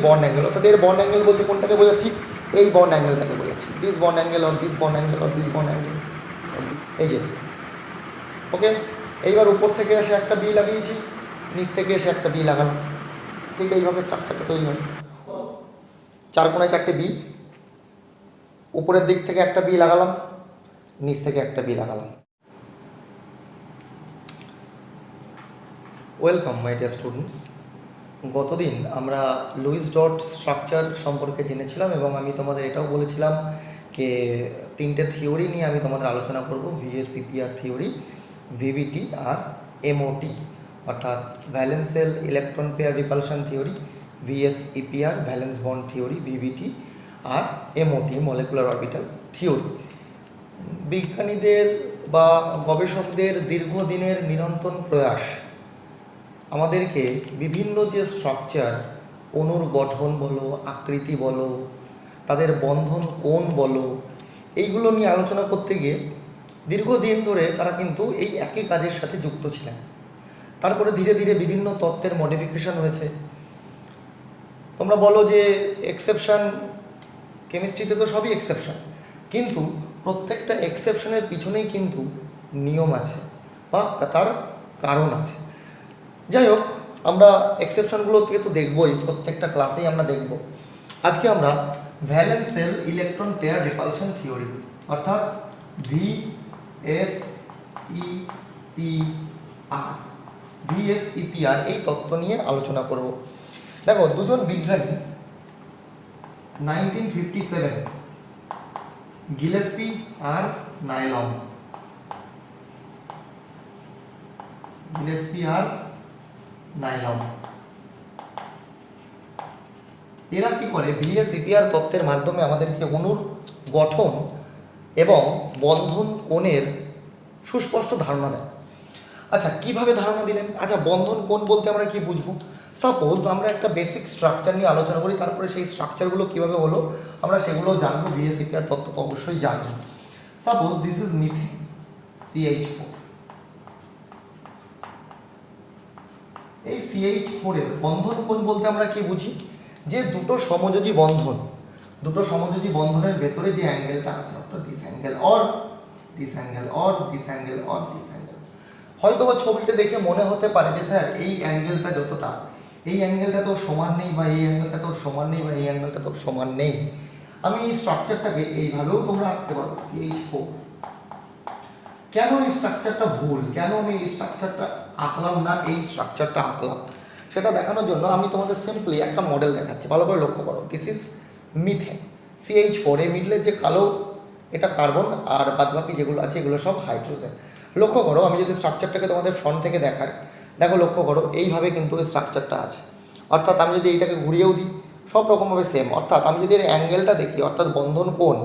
Bond angle, অর্থাৎ এর bond angle বলতে কোনটাকে বোঝাচ্ছি? এই বন্ড অ্যাঙ্গেলটাকে বোঝাচ্ছি, this bond angle or this bond angle or this bond angle, এই যে। ওকে, এইবার উপর থেকে এসে একটা বি লাগিয়েছি, নিচ থেকে এসে একটা বি লাগালাম, ঠিক এইভাবে স্ট্রাকচারটা তৈরি হবে। চার কোণায় চারটে বি, উপরের দিক থেকে একটা বি লাগালাম, নিচ থেকে একটা বি লাগালাম। Welcome my dear students. গতদিন আমরা লুইস ডট স্ট্রাকচার সম্পর্কে জেনেছিলাম এবং আমি তোমাদের এটাও বলেছিলাম যে তিনটে থিওরি নিয়ে আমি তোমাদের আলোচনা করব, ভিএসইপিআর থিওরি, ভিভিটি আর এমওটি, অর্থাৎ valence shell electron pair repulsion theory, VSEPR valence bond theory, VBT আর এমওটি মলিকুলার অরবিটাল থিওরি। বিজ্ঞানীদের বা গবেষকদের দীর্ঘদিনের নিরন্তর প্রয়াস আমাদেরকে বিভিন্ন যে স্ট্রাকচার, অণুর গঠন বলো, আকৃতি বলো, তাদের বন্ধন কোণ বলো, এইগুলো নিয়ে আলোচনা করতে গিয়ে দীর্ঘদিন ধরে তারা কিন্তু এই একই কাজের সাথে যুক্ত ছিলেন। তারপরে ধীরে ধীরে বিভিন্ন তত্ত্বের মডিফিকেশন হয়েছে। তোমরা বলো যে এক্সেপশান, কেমিস্ট্রিতে তো সবই এক্সেপশান, কিন্তু প্রত্যেকটা এক্সেপশনের পিছনেই কিন্তু নিয়ম আছে বা তার কারণ আছে। যাই হোক, আমরা এক্সেপশনগুলো থেকে তো দেখবই, প্রত্যেকটা ক্লাসেই আমরা দেখব। আজকে আমরা valence shell electron pair repulsion theory, অর্থাৎ ভিএসইপিআর এই তত্ত্ব নিয়ে আলোচনা করব। দেখো, দুজন বিজ্ঞানী 1957 গিলেস্পি আর নাইলন, গিলেস্পি আর নাইলন, এরা কি করে ভিএসইপিআর তত্ত্বের মাধ্যমে আমাদেরকে অণুর গঠন এবং বন্ধন কোণের সুস্পষ্ট ধারণা দেয়। আচ্ছা, কিভাবে ধারণা দিলেন? আচ্ছা, বন্ধন কোণ বলতে আমরা কি বুঝবো? সাপোজ আমরা একটা বেসিক স্ট্রাকচার নিয়ে আলোচনা করি, তারপরে সেই স্ট্রাকচারগুলো কীভাবে হলো আমরা সেগুলো জানবো। ভিএসইপিআর তত্ত্ব তো অবশ্যই জানবো। Suppose this is methane CH4, এই CH4 এর বন্ধন কোণ বলতে আমরা কি বুঝি? যে দুটো সমযোজী বন্ধন, দুটো সমযোজী বন্ধনের ভেতরে যে অ্যাঙ্গেলটা আছে, অর্থাৎ this angle or this angle or this angle or this angle. হয়তো বা ছবিটা দেখে মনে হতে পারে যে স্যার এই অ্যাঙ্গেলটা যতটা, এই অ্যাঙ্গেলটা তো সমান নেই, বা এই অ্যাঙ্গেলটা তো সমান নেই, বা এই অ্যাঙ্গেলটা তো সমান নেই। আমি এই স্ট্রাকচারটাকে এইভাবেও তোমরা আঁকতে পারো, CH4। কেন এই স্ট্রাকচারটা ভুল, কেন আমি এই স্ট্রাকচারটা আঁকলাম না, এই স্ট্রাকচারটা আঁকলাম, সেটা দেখানোর জন্য আমি তোমাদের সিম্পলি একটা মডেল দেখাচ্ছি। ভালো করে লক্ষ্য করো, দিস ইজ মিথেন CH4, এই মিডলের যে কালো এটা কার্বন, আর বাদবাকি যেগুলো আছে এগুলো সব হাইড্রোজেন। লক্ষ্য করো, আমি যদি স্ট্রাকচারটাকে তোমাদের ফ্রন্ট থেকে দেখাই, দেখো লক্ষ্য করো এইভাবে কিন্তু এই স্ট্রাকচারটা আছে। অর্থাৎ আমি যদি এইটাকে ঘুরিয়েও দিই, সব রকমভাবে সেম। অর্থাৎ আমি যদি এর অ্যাঙ্গেলটা দেখি, অর্থাৎ বন্ধন কোণ,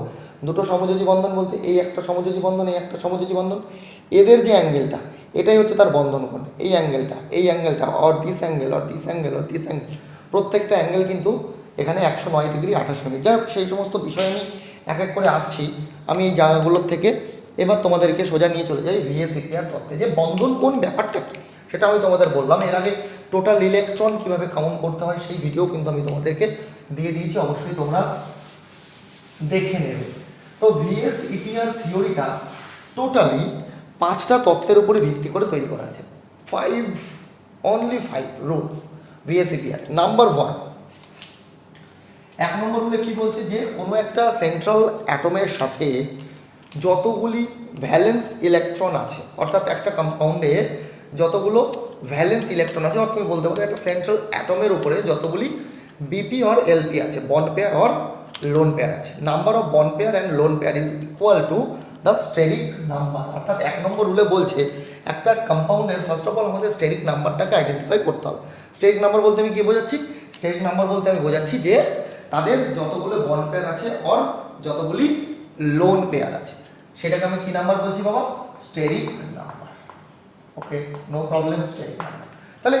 দুটো সমযোজী বন্ধন বলতে এই একটা সমযোজী বন্ধন, এই একটা সমযোজী বন্ধন, এদের যে অ্যাঙ্গেলটা এটাই হচ্ছে তার বন্ধন কোণ। এই অ্যাঙ্গেলটা or this angle or this angle or this angle, প্রত্যেকটা অ্যাঙ্গেল কিন্তু এখানে 109 ডিগ্রি 28 মিনিট। যাই হোক, সেই সমস্ত বিষয় আমি এক এক করে আসছি আমি এই জায়গাগুলোর থেকে। এবার তোমাদেরকে সোজা নিয়ে চলে যাই ভিএসইপিআর তত্ত্বে, যে বন্ধন কোণ ব্যাপারটা কী সেটা আমি তোমাদের বললাম। এর আগে টোটাল ইলেকট্রন কীভাবে কাউন্ট করতে হয় সেই ভিডিও কিন্তু আমি তোমাদেরকে দিয়ে দিয়েছি, অবশ্যই তোমরা দেখে নেবে। তো ভিএসইপিআর থিওরিটা টোটালি 5টা তত্ত্বের উপরে ভিত্তি করে তৈরি করা আছে। Only 5 rules VSEPR. Number 1, 1 number রুলে কী বলছে? যে কোনো একটা সেন্ট্রাল অ্যাটমের সাথে যতগুলি ভ্যালেন্স ইলেকট্রন আছে, অর্থাৎ একটা কম্পাউন্ডে যতগুলো ভ্যালেন্স ইলেকট্রন আছে, অর্থাৎ তুমি বলতে পারো একটা সেন্ট্রাল অ্যাটমের উপরে যতগুলি বিপি অর এলপি আছে, bond pair or lone pair আছে, number of bond pair and lone pair is equal to the steric number. অর্থাৎ 1 নম্বর রুলে বলছে একটা কম্পাউন্ডের ফার্স্ট অফ অল আমাদের স্টেরিক নাম্বারটাকে আইডেন্টিফাই করতে হবে। স্টেরিক নাম্বার বলতে আমি কী বোঝাচ্ছি? স্টেরিক নাম্বার বলতে আমি বোঝাচ্ছি যে তাদের যতগুলো বন্ড পেয়ার আছে অর যতগুলি লোন পেয়ার আছে, সেটাকে আমি কী নাম্বার বলছি বাবা? Steric number. Okay, no problem, steric number. তাহলে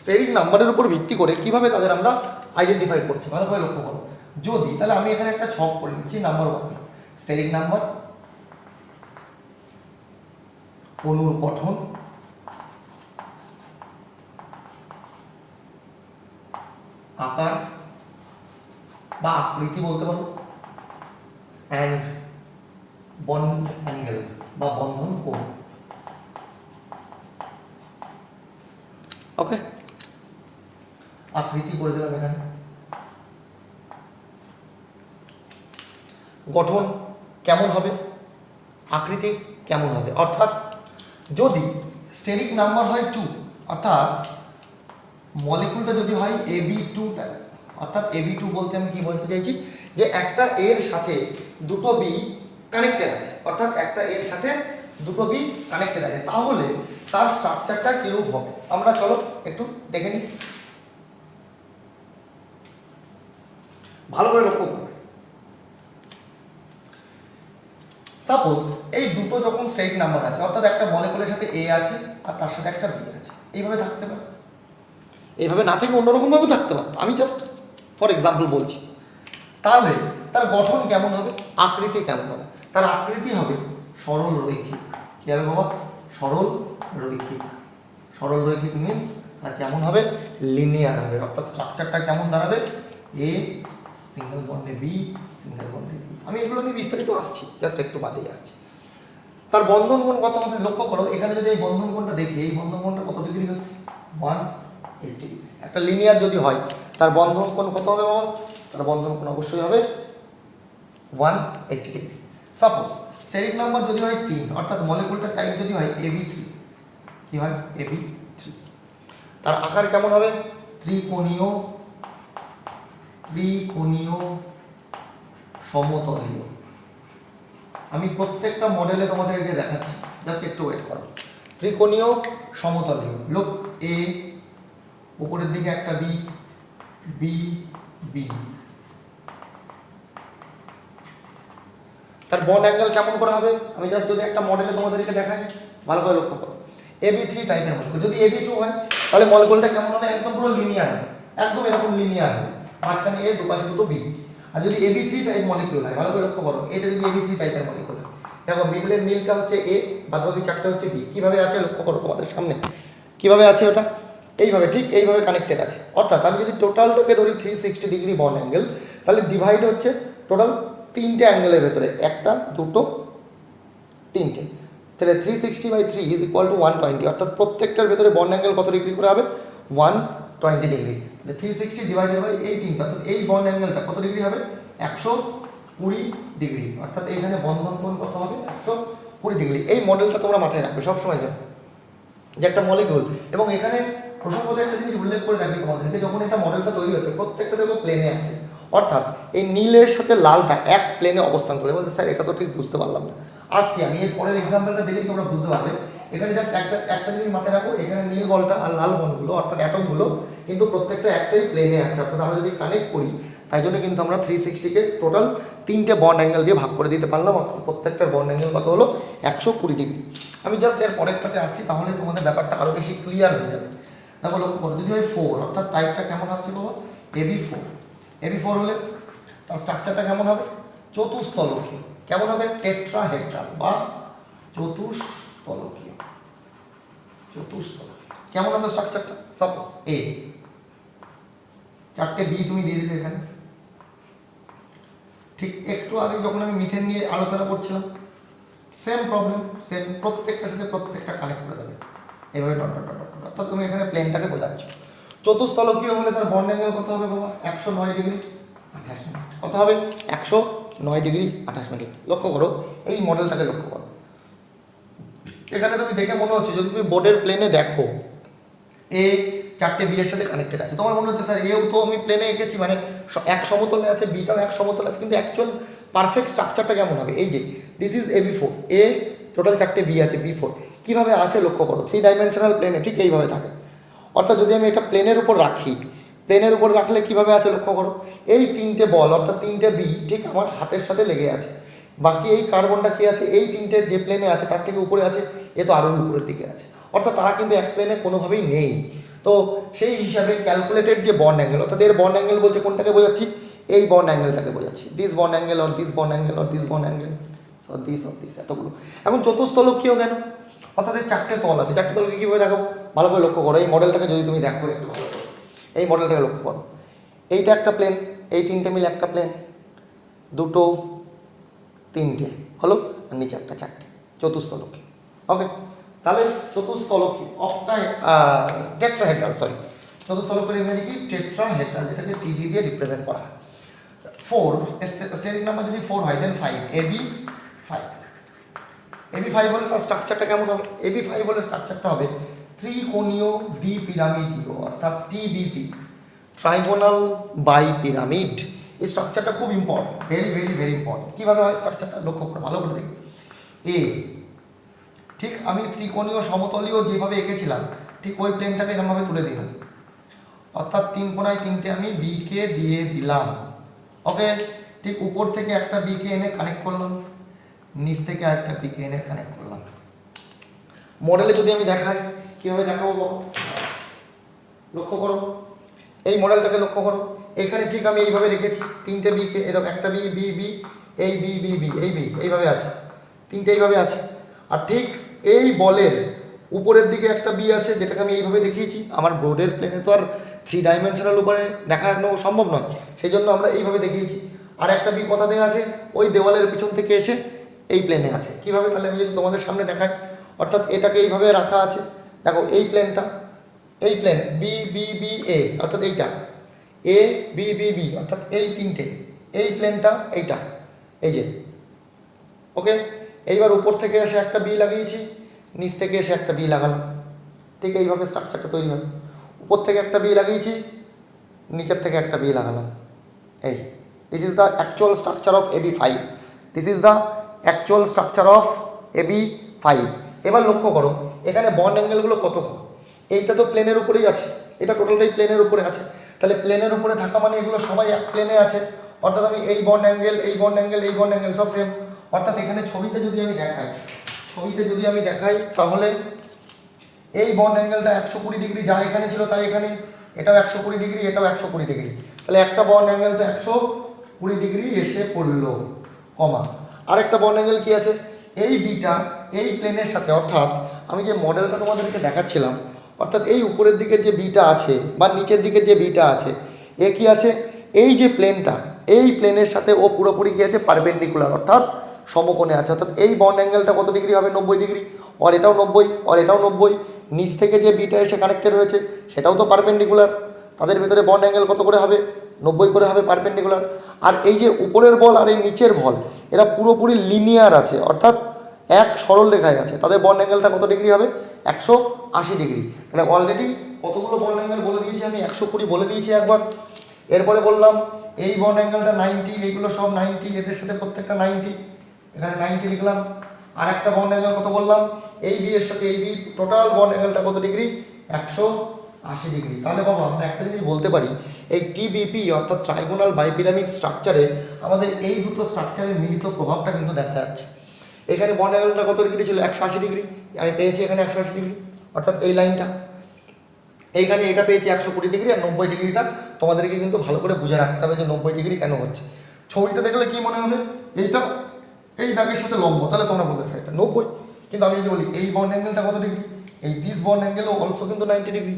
স্টেরিক নাম্বারের উপর ভিত্তি করে কিভাবে তাদের আমরা আইডেন্টিফাই করছি ভালো করে লক্ষ্য করো। যদি তাহলে আমি এখানে একটা ছক করে নিচ্ছি। নাম্বার 1, স্টেরিক নাম্বার, অণুর গঠন, আকার, বা আকৃতি বলতে পারো, অ্যান্ড বন্ড অ্যাঙ্গেল বা বন্ধন কোণ। ওকে, আকৃতি করে দিলাম এখানে। গঠন কেমন হবে, আকৃতি কেমন হবে, অর্থাৎ যদি স্টেরিক নাম্বার হয় 2, অর্থাৎ মলিকুলটা যদি হয় AB2 টাইপ, অর্থাৎ AB2 বলতে আমি কি বলতে চাইছি, যে একটা এর সাথে দুটো বি কানেক্টেড আছে, অর্থাৎ একটা এর সাথে দুটো বি কানেক্টেড আছে, তাহলে তার স্ট্রাকচারটা কিরূপ হবে আমরা চলো একটু দেখে নিই, ভালো করে লক্ষ্য করবে। সাপোজ এই দুটো যখন স্টেরিক নাম্বার আছে, অর্থাৎ একটা মলিকুলের সাথে এ আছে আর তার সাথে একটা বি আছে, এইভাবে থাকতে পারে, এইভাবে না থেকে অন্যরকমভাবে থাকতে পারত, আমি জাস্ট ফর এক্সাম্পল বলছি। তাহলে তার গঠন কেমন হবে, আকৃতি কেমন হবে, তার আকৃতি হবে সরল রৈখিক। কী হবে বাবা, সরল রৈখিক। সরল রৈখিক মিনস তার কেমন হবে, লিনিয়ার হবে, অর্থাৎ স্ট্রাকচারটা কেমন দাঁড়াবে, এ সিঙ্গেল বন্ডে বি, সিঙ্গেল বন্ডে বি। আমি এগুলো নিয়ে বিস্তারিত আসছি, জাস্ট একটু বাদেই আসছি। তার বন্ধন কোণ কত হবে, লক্ষ্য করো এখানে যদি এই বন্ধন কোণটা দেখি, এই বন্ধন কোণটা কত ডিগ্রি হচ্ছে, 180 ডিগ্রি। একটা লিনিয়ার যদি হয় তার বন্ধন কোণ কত হবে বাবা, তার বন্ধন কোণ অবশ্যই হবে 180 ডিগ্রি। সাপোজ স্টেরিক নাম্বার যদি হয় 3, অর্থাৎ মলিকুলটার টাইপ যদি হয় AB3, কি হয় AB3, তার আকার কেমন হবে, ত্রিকোণীয় সমতলীয়। আমি প্রত্যেকটা মডেলে তোমাদেরকে দেখাচ্ছি, জাস্ট একটু ওয়েট করো। ত্রিকোণীয় সমতলীয়, লোক এ, উপরের দিকে একটা বি, বি বি। তার বন্ড অ্যাঙ্গেল কেমন করে হবে, আমি জাস্ট যদি একটা মডেলে তোমাদেরকে দেখাই, ভালো করে লক্ষ্য করো। AB3 টাইপের মলিকুল, যদি AB2 হয় তাহলে মলিকুলটা কেমন হবে, একদম পুরো লিনিয়ার হবে, একদম এরকম লিনিয়ার হবে, মাঝখানে এ, দুপাশে দুটো বি। আর যদি AB3 টাইপ মলিকুল হয়, ভালো করে লক্ষ্য করো, এটা যদি AB3 টাইপের মলিকুল হয়, দেখো মিডলের নীলটা হচ্ছে এ, বাদবাকি চারটা হচ্ছে বি। কীভাবে আছে লক্ষ্য করো তোমাদের সামনে, কীভাবে আছে ওটা, এইভাবে, ঠিক এইভাবে কানেক্টেড আছে। অর্থাৎ আমি যদি টোটালটাকে ধরি 360 ডিগ্রি বন্ড অ্যাঙ্গেল, তাহলে ডিভাইড হচ্ছে টোটাল 3টে অ্যাঙ্গেলের ভেতরে, একটা, দুটো, 3টে, তাহলে 360/3 ইজ ইকুয়াল টু 120, অর্থাৎ প্রত্যেকটার ভেতরে বন্ড অ্যাঙ্গেল কত ডিগ্রি করে হবে, 120 ডিগ্রি। তাহলে 360 ডিভাইডেড বাই এই 3, অর্থাৎ এই বন্ড অ্যাঙ্গেলটা কত ডিগ্রি হবে, 120 ডিগ্রি, অর্থাৎ এইখানে বন্ধন কোণ কত হবে, 120 ডিগ্রি। এই মডেলটা তোমরা মাথায় রাখবে সবসময়, যেন যে একটা মলিকুল, এবং এখানে প্রসঙ্গত একটা জিনিস উল্লেখ করে রাখি তোমাদেরকে, যখন এটা মডেলটা তৈরি হচ্ছে প্রত্যেকটা দেখো প্লেনে আছে, অর্থাৎ এই নীলের সাথে লালটা এক প্লেনে অবস্থান করে। বলতে স্যার এটা তো ঠিক বুঝতে পারলাম না, আসছি আমি এর পরের এক্সাম্পলটা দেখলেই তোমরা বুঝতে পারবে। এখানে জাস্ট একটা জিনিস মাথায় রাখো, এখানে নীল বলটা আর লাল বলগুলো অর্থাৎ অ্যাটমগুলো কিন্তু প্রত্যেকটা একটাই প্লেনে আছে, অর্থাৎ আমরা যদি কানেক্ট করি তাই জন্য কিন্তু আমরা 360কে টোটাল 3টে বন্ড অ্যাঙ্গেল দিয়ে ভাগ করে দিতে পারলাম, অর্থাৎ প্রত্যেকটার বন্ড অ্যাঙ্গেল কত হলো, 120 ডিগ্রি। আমি জাস্ট এর পরেরটাতে আসছি, তাহলে তোমাদের ব্যাপারটা আরও বেশি ক্লিয়ার হয়ে যাবে। দেখো লক্ষ্য করো, যদি হয় 4, অর্থাৎ টাইপটা কেমন হচ্ছে বাবা, AB4 হলে তার স্ট্রাকচারটা কেমন হবে, চতুস্তলকীয়। কেমন হবে, টেট্রাহেড্রাল বা চতুস্তলকীয়। কেমন হবে স্ট্রাকচারটা, সাপোজ এ, 4টে বি তুমি দিয়ে দিলে এখানে। ঠিক একটু আগে যখন আমি মিথেন নিয়ে আলোচনা করছিলাম, সেম প্রবলেম, সেম, প্রত্যেকটার সাথে প্রত্যেকটা কানেক্ট করে যাবে এইভাবে ডট ডট ডট ডট, অর্থাৎ তুমি এখানে প্লেনটাকে বোঝাচ্ছ। চতুস্তলকীয় হলে তার বন্ড অ্যাঙ্গেল কত হবে বাবা, 109 ডিগ্রি 28 মিনিট। কত হবে, 109 ডিগ্রি 28 মিনিট। লক্ষ্য করো এই মডেলটাকে, লক্ষ্য করো এখানে তুমি দেখে মনে হচ্ছে, যদি তুমি বোর্ডের প্লেনে দেখো এ 4টে বি এর সাথে কানেক্টেড আছে, তোমার মনে হচ্ছে স্যার এও তো আমি প্লেনে এঁকেছি, মানে এক সমতলে আছে, বিটাও এক সমতলে আছে, কিন্তু অ্যাকচুয়াল পারফেক্ট স্ট্রাকচারটা কেমন হবে, এই যে this is AB4, A total 4টে বি আছে, B4 কীভাবে আছে লক্ষ্য করো, 3 ডাইমেনশনাল প্লেনে ঠিক এইভাবে থাকে। অর্থাৎ যদি আমি এটা প্লেনের উপর রাখি, প্লেনের উপর রাখলে কীভাবে আছে লক্ষ্য করো, এই 3টে বল অর্থাৎ 3টে বি ঠিক আমার হাতের সাথে লেগে আছে, বাকি এই কার্বনটা কী আছে, এই 3টে যে প্লেনে আছে তার থেকে উপরে আছে, এ তো আরও উপরের দিকে আছে, অর্থাৎ তারা কিন্তু এক প্লেনে কোনোভাবেই নেই। তো সেই হিসাবে ক্যালকুলেটেড যে বন্ড অ্যাঙ্গেল, অর্থাৎ এর বন্ড অ্যাঙ্গেল বলতে কোনটাকে বোঝাচ্ছি, এই বন্ড অ্যাঙ্গেলটাকে বোঝাচ্ছি, this bond angle or this bond angle or this bond angle or this এতগুলো। এখন চতুস্তলকীয় কেন, অর্থাৎ এই 4টে তল আছে, 4টে তলকে কীভাবে দেখো, ভালো করে লক্ষ্য করো এই মডেলটাকে, যদি তুমি দেখো একটু ভালো করো, এই মডেলটাকে লক্ষ্য করো, এইটা একটা প্লেন, এই তিনটে মিলে একটা প্লেন, দুটো তিনটে হলো, আর নিচে একটা চারটে, চতুস্থলকী। ওকে, তাহলে চতুস্থলকী টেট্রাহেড্রাল, সরি চতুস্থলকের ইংরেজি কি টেট্রাহেড্রাল, যেটাকে টিডি দিয়ে রিপ্রেজেন্ট করা হয়। 4 স্টেরিক নাম্বার যদি 4 হয় দেন 5 AB5 হলে তার স্ট্রাকচারটা কেমন হবে? AB5 হলে স্ট্রাকচারটা হবে ত্রিকোণীয় দ্বিপিরামিডীয়, অর্থাৎ TBP, ট্রাইগোনাল বাই পিরামিড। এই স্ট্রাকচারটা খুব important, very very very important. কীভাবে হয় স্ট্রাকচারটা লক্ষ্য করে ভালো করে দেখবে। ঠিক আমি ত্রিকোণীয় সমতলীয় যেভাবে এঁকেছিলাম ঠিক ওই প্লেনটাকে এরকমভাবে তুলে দিলাম, অর্থাৎ 3 কোণায় 3টে আমি বিকে দিয়ে দিলাম। ওকে, ঠিক উপর থেকে একটা বিকে এনে কানেক্ট করলাম, নিচ থেকে আরেকটা বিকে এনে কানেক্ট করলাম। মডেলে যদি আমি দেখাই, কীভাবে দেখাবো লক্ষ্য করো, এই মডেলটাকে লক্ষ্য করো। এখানে ঠিক আমি এইভাবে রেখেছি 3টে বিকে, এরকম একটা বি বি বি, এই বি বি বি, এই বি এইভাবে আছে, 3টে এইভাবে আছে। আর ঠিক এই বলের উপরের দিকে একটা বি আছে, যেটাকে আমি এইভাবে দেখিয়েছি। আমার বোর্ডের প্লেনে তো আর 3 ডাইমেনশনাল উপরে দেখানো সম্ভব নয়, সেই জন্য আমরা এইভাবে দেখিয়েছি। আর একটা বি কোথা থেকে আছে? ওই দেওয়ালের পিছন থেকে এসে এই প্লেনে আছে। কীভাবে? তাহলে আমি যদি তোমাদের সামনে দেখাই, অর্থাৎ এটাকে এইভাবে রাখা আছে, দেখো এই প্লেনটা, এই plan B B B A, অর্থাৎ এইটা এ বি বি বি, অর্থাৎ এই 3টে, এই প্লেনটা এইটা, এই যে। ওকে, এইবার উপর থেকে এসে একটা বি লাগিয়েছি, নিচ থেকে এসে একটা বি লাগালাম, ঠিক এইভাবে স্ট্রাকচারটা তৈরি হবে। উপর থেকে একটা বি লাগিয়েছি, নিচের থেকে একটা বি লাগালাম, এই। This is the actual structure of AB5, this is the actual structure of AB5। এবার লক্ষ্য করো এখানে বন্ড অ্যাঙ্গেলগুলো কত? এইটা তো প্লেনের উপরেই আছে, এটা টোটালটাই প্লেনের উপরে আছে। তাহলে প্লেনের উপরে থাকা মানে এগুলো সবাই এক প্লেনে আছে, অর্থাৎ আমি এই বন্ড অ্যাঙ্গেল, এই বন্ড অ্যাঙ্গেল, এই বন্ড অ্যাঙ্গেল সব সেম। অর্থাৎ এখানে ছবিতে যদি আমি দেখাই, তাহলে এই বন্ড অ্যাঙ্গেলটা 120 ডিগ্রি, যা এখানে ছিল তাই এখানে, এটাও 120 ডিগ্রি, এটাও 120 ডিগ্রি। তাহলে একটা বন্ড অ্যাঙ্গেল তো 120 ডিগ্রি এসে পড়লো, কমা। আরেকটা বন্ড অ্যাঙ্গেল কি আছে? এই বিটা এই প্লেনের সাথে, অর্থাৎ আমি যে মডেলটা তোমাদেরকে দেখাচ্ছিলাম, অর্থাৎ এই উপরের দিকে যে বিটা আছে বা নিচের দিকে যে বিটা আছে, এ কি আছে? এই যে প্লেনটা, এই প্লেনের সাথে ও পুরোপুরি কি আছে? পারপেন্ডিকুলার, অর্থাৎ সমকোণে আছে। অর্থাৎ এই বন্ড অ্যাঙ্গেলটা কত ডিগ্রি হবে? 90 ডিগ্রি। আর এটাও 90, আর এটাও 90। নিচ থেকে যে বিটা এসে কানেক্টেড হয়েছে সেটাও তো পারপেন্ডিকুলার। তাদের ভেতরে বন্ড অ্যাঙ্গেল কত করে হবে? 90 করে হবে, পারপেন্ডিকুলার। আর এই যে উপরের বল আর এই নিচের বল, এরা পুরোপুরি লিনিয়ার আছে, অর্থাৎ এক সরল রেখায় আছে। তাদের বন্ড অ্যাঙ্গেলটা কত ডিগ্রি হবে? 180 ডিগ্রি। তাহলে অলরেডি কতগুলো বন্ড অ্যাঙ্গেল বলে দিয়েছি আমি? 120 বলে দিয়েছি একবার। এরপরে বললাম এই বন্ড অ্যাঙ্গেলটা 90, এইগুলো সব 90, এদের সাথে প্রত্যেকটা 90, এখানে 90 লিখলাম। আর একটা বন্ড অ্যাঙ্গেল কত বললাম? এই বি এর সাথে এই বি, টোটাল বন্ড অ্যাঙ্গেলটা কত ডিগ্রি? 180 ডিগ্রি। তাহলে বাবা আমরা একটা জিনিস বলতে পারি, এই টিবিপি অর্থাৎ ট্রাইগোনাল বাইপিরামিড স্ট্রাকচারে আমাদের এই দুটো স্ট্রাকচারের মিলিত প্রভাবটা কিন্তু দেখা যাচ্ছে। এখানে বন্ড অ্যাঙ্গেলটা কত ডিগ্রি ছিল? 180 ডিগ্রি। আমি পেয়েছি এখানে 180 ডিগ্রি, অর্থাৎ এই লাইনটা। এইখানে এটা পেয়েছি 120 ডিগ্রি, আর 90 ডিগ্রিটা তোমাদেরকে কিন্তু ভালো করে বুঝে রাখতে হবে যে 90 ডিগ্রি কেন হচ্ছে। ছবিতে দেখলে কি মনে হবে? এইটা এই দাগের সাথে লম্ব, তাহলে তোমরা বলবে স্যার এটা 90। কিন্তু আমি যদি বলি এই বন্ড অ্যাঙ্গেলটা কত ডিগ্রি, এই দিস বন্ড অ্যাঙ্গেলও অলসো কিন্তু 90 ডিগ্রি,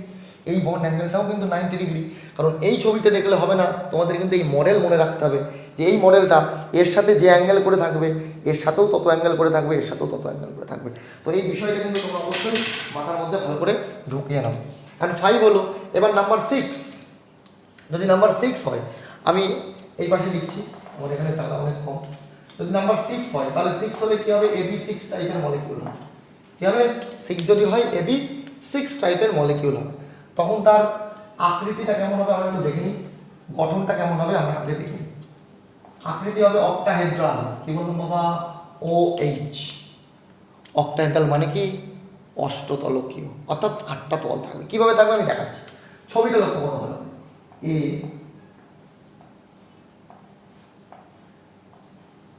এই বন্ড অ্যাঙ্গেলটাও কিন্তু 90 ডিগ্রি। কারণ এই ছবিতে দেখলে হবে না, তোমাদের কিন্তু এই মডেল মনে রাখতে হবে যে এই মডেলটা এর সাথে যে অ্যাঙ্গেল করে থাকবে এর সাথেও তত অ্যাঙ্গেল করে থাকবে, এর সাথেও তত অ্যাঙ্গেল করে থাকবে। তো এই বিষয়টা কিন্তু তোমরা অবশ্যই মাথার মধ্যে ভালো করে ঢুকিয়ে নাও। অ্যান্ড 5 হলো। এবার নাম্বার 6, যদি নাম্বার 6 হয়, আমি এই পাশে লিখছি, আমার এখানে টাকা অনেক কম। যদি নাম্বার 6 হয় তাহলে 6 হলে কী হবে? AB6 টাইপের মলিকিউল হবে। কী হবে? 6 যদি হয় AB6 টাইপের মলিকিউল হবে। তখন তার আকৃতিটা কেমন হবে আমরা একটু দেখে নিই, গঠনটা কেমন হবে আমরা আগে দেখি। আকৃতি হবে অক্টাহেড্রাল। কি বললাম বাবা? OH। অক্টাহেড্রাল মানে কি? অষ্টতলকীয়, অর্থাৎ 8টা তল থাকবে। কীভাবে থাকবে আমি দেখাচ্ছি, ছবিটা লক্ষ্য করো ভালো। এ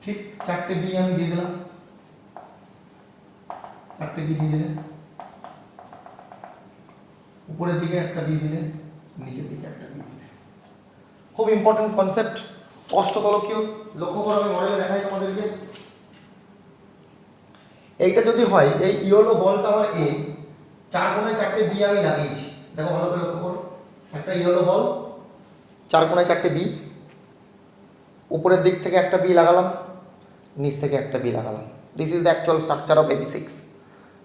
ঠিক 4টে বি আমি দিয়ে দিলাম, 4টে বি দিয়ে দিলে, উপরের দিকে একটা বি দিলে, নিচের দিকে একটা বি দিলে। খুব ইম্পর্টেন্ট কনসেপ্ট, অষ্টতলকীয়। লক্ষ্য করো আমি মডেলে দেখাই তোমাদেরকে। এইটা যদি হয়, এই ইয়েলো বলটা আমার এ, 4 কোণায় 4টে বি আমি লাগিয়েছি। দেখো ভালো করে লক্ষ্য করো, একটা ইয়েলো বল, 4 কোণায় 4টে বি, উপরের দিক থেকে একটা বি লাগালাম, নিচ থেকে একটা বি লাগালাম। This is the actual structure of AB6।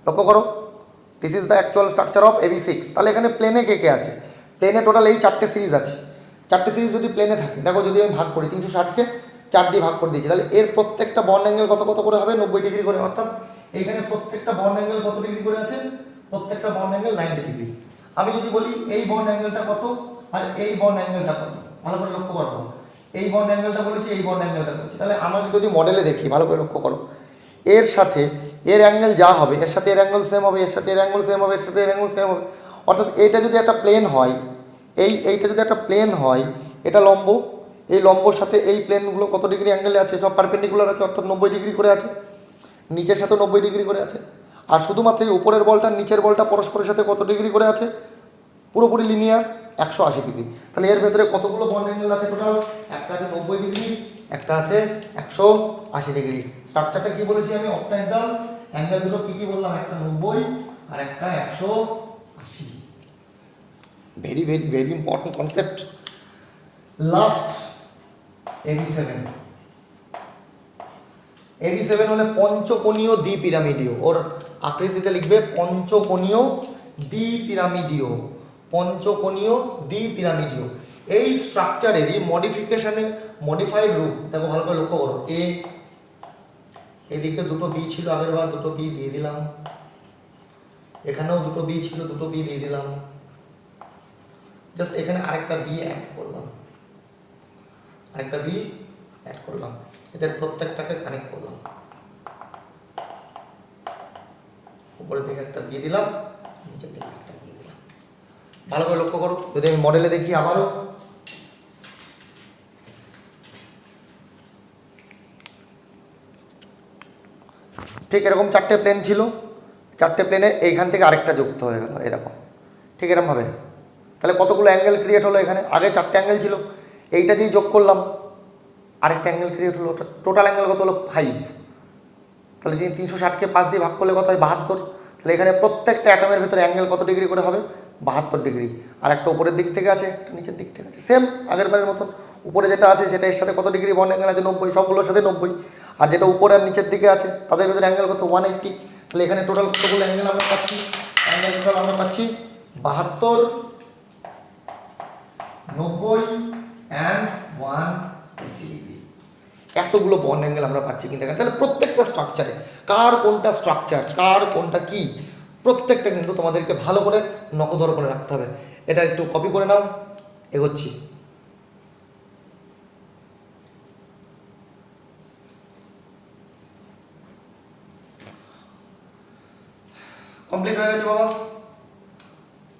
লক্ষ্য করো, this is the actual structure of AB6। তাহলে এখানে প্লেনে কে কে আছে? প্লেনে টোটাল এই 4টে সিরিজ আছে। 4টে সিরিজ যদি প্লেনে থাকে, দেখো যদি আমি ভাগ করি 360কে 4 দিয়ে ভাগ করে দিয়েছি, তাহলে এর প্রত্যেকটা বন্ড অ্যাঙ্গেল কত কত করে হবে? 90 ডিগ্রি করে। অর্থাৎ এইখানে প্রত্যেকটা বন্ড অ্যাঙ্গেল কত ডিগ্রি করে আছে? প্রত্যেকটা বন্ড অ্যাঙ্গেল 90 ডিগ্রি। আমি যদি বলি এই বন্ড অ্যাঙ্গেলটা কত আর এই বন্ড অ্যাঙ্গেলটা কত, ভালো করে লক্ষ্য করবো। এই বন্ড অ্যাঙ্গেলটা বলেছি, এই বন্ড অ্যাঙ্গেলটা বলেছি। তাহলে আমাকে যদি মডেলে দেখি, ভালো করে লক্ষ্য করো, এর সাথে এর অ্যাঙ্গেল যা হবে, এর সাথে এর অ্যাঙ্গেল সেম হবে, এর সাথে এর অ্যাঙ্গেল সেম হবে, এর সাথে এর অ্যাঙ্গেল সেম হবে। অর্থাৎ এইটা যদি একটা প্লেন হয়, এইটা যদি একটা প্লেন হয়, এটা লম্ব, এই লম্বর সাথে এই প্লেনগুলো কত ডিগ্রি অ্যাঙ্গেলে আছে? সব পারপেন্ডিকুলার আছে, অর্থাৎ 90 ডিগ্রি করে আছে। নিচের সাথে 90 ডিগ্রি করে আছে। আর শুধুমাত্র এই উপরের বলটা নিচের বলটা পরস্পরের সাথে কত ডিগ্রি করে আছে? পুরোপুরি লিনিয়ার, 180 ডিগ্রি। তাহলে এর ভেতরে কতগুলো বন্ড অ্যাঙ্গেল আছে টোটাল? একটা আছে 90 ডিগ্রি, একটা আছে 180 ডিগ্রি। স্ট্রাকচারটা কি বলেছি আমি? অক্টাহেড্রাল। অ্যাঙ্গেল দুটো কি কি বললাম? একটা 90 আর একটা 180। Very very very important concept. Last AB7। AB7 হলে পঞ্চকোণীয় দ্বিপিরামিডীয়। ওর আকৃতিতে লিখবে পঞ্চকোণীয় দ্বিপিরামিডীয়। পঞ্চকোণীয় দ্বিপিরামিডীয়। এই স্ট্রাকচারেরই মডিফাইড রূপ। দেখো ভালো করে লক্ষ্য করো, এদিকে দুটো বি ছিল, আগের বার দুটো বি দিয়ে দিলাম, এখানেও দুটো বি ছিল, দুটো বি দিয়ে দিলাম, জাস্ট এখানে আরেকটা বি অ্যাড করলাম, আরেকটা বি অ্যাড করলাম, এদের প্রত্যেকটাকে কানেক্ট করলাম, উপরের দিকে একটা দিয়ে দিলাম, নিচের দিকে একটা দিয়ে দিলাম। ভালো করে লক্ষ্য করো, যদি আমি মডেলে দেখি আবারও, ঠিক এরকম 4টে প্লেন ছিল, 4টে প্লেনে এইখান থেকে আরেকটা যুক্ত হয়ে গেল, এরকম ঠিক এরকমভাবে। তাহলে কতগুলো অ্যাঙ্গেল ক্রিয়েট হলো এখানে? আগে 4টে অ্যাঙ্গেল ছিল, এইটা যেই যোগ করলাম আরেকটা অ্যাঙ্গেল ক্রিয়েট হলো। টোটাল অ্যাঙ্গেল কত হলো? 5। তাহলে যদি 360কে 5 দিয়ে ভাগ করলে কত হয়? 72। তাহলে এখানে প্রত্যেকটা অ্যাটমের ভেতরে অ্যাঙ্গেল কত ডিগ্রি করে হবে? 72 ডিগ্রি। আর একটা উপরের দিক থেকে আছে, একটা নিচের দিক থেকে আছে, সেম আগের বারের মতন। উপরে যেটা আছে সেটা এর সাথে কত ডিগ্রি বন্ড অ্যাঙ্গেল আছে? 90, সবগুলোর সাথে 90। আর যেটা উপরে আর নিচের দিকে আছে তাদের ভেতরে অ্যাঙ্গেল কত? 180। তাহলে এখানে টোটাল কতগুলো অ্যাঙ্গেল আমরা পাচ্ছি? অ্যাঙ্গেল টোটাল আমরা পাচ্ছি 72, 90 অ্যান্ড 180 ডিগ্রি। এতগুলো বন্ড অ্যাঙ্গেল আমরা পাচ্ছি কিন্তু এখানে। তাহলে প্রত্যেকটা স্ট্রাকচারে কার কোনটা স্ট্রাকচার, কার কোনটা কি, প্রত্যেকটা কিন্তু তোমাদেরকে ভালো করে নখদর করে রাখতে হবে। এটা একটু কপি করে নাও, এগোচ্ছি। কমপ্লিট হয়ে গেছে বাবা।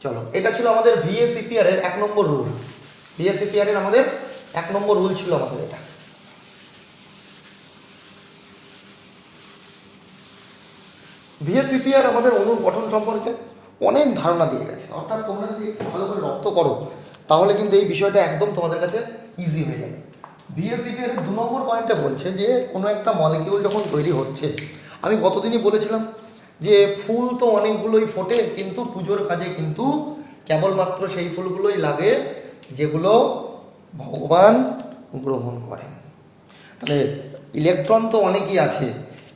চলো, এটা ছিল আমাদের VSEPR এর 1 নম্বর রুল। VSEPR এর আমাদের 1 নম্বর রুল ছিল আমাদের এটা। VSEPR আমাদের অণুর গঠন সম্পর্কে অনেক ধারণা দিয়ে গেছে। অর্থাৎ তোমরা যদি একটু ভালো করে রপ্ত করো তাহলে কিন্তু এই বিষয়টা একদম তোমাদের কাছে ইজি হয়ে যাবে। VSEPR এর 2 নম্বর পয়েন্টে বলছে যে কোনো একটা মলিকিউল যখন তৈরি হচ্ছে, আমি গতদিনই বলেছিলাম যে ফুল তো অনেকগুলোই ফোটে, কিন্তু পুজোর কাজে কিন্তু কেবলমাত্র সেই ফুলগুলোই লাগে যেগুলো ভগবান গ্রহণ করেন। তাহলে ইলেকট্রন তো অনেকই আছে,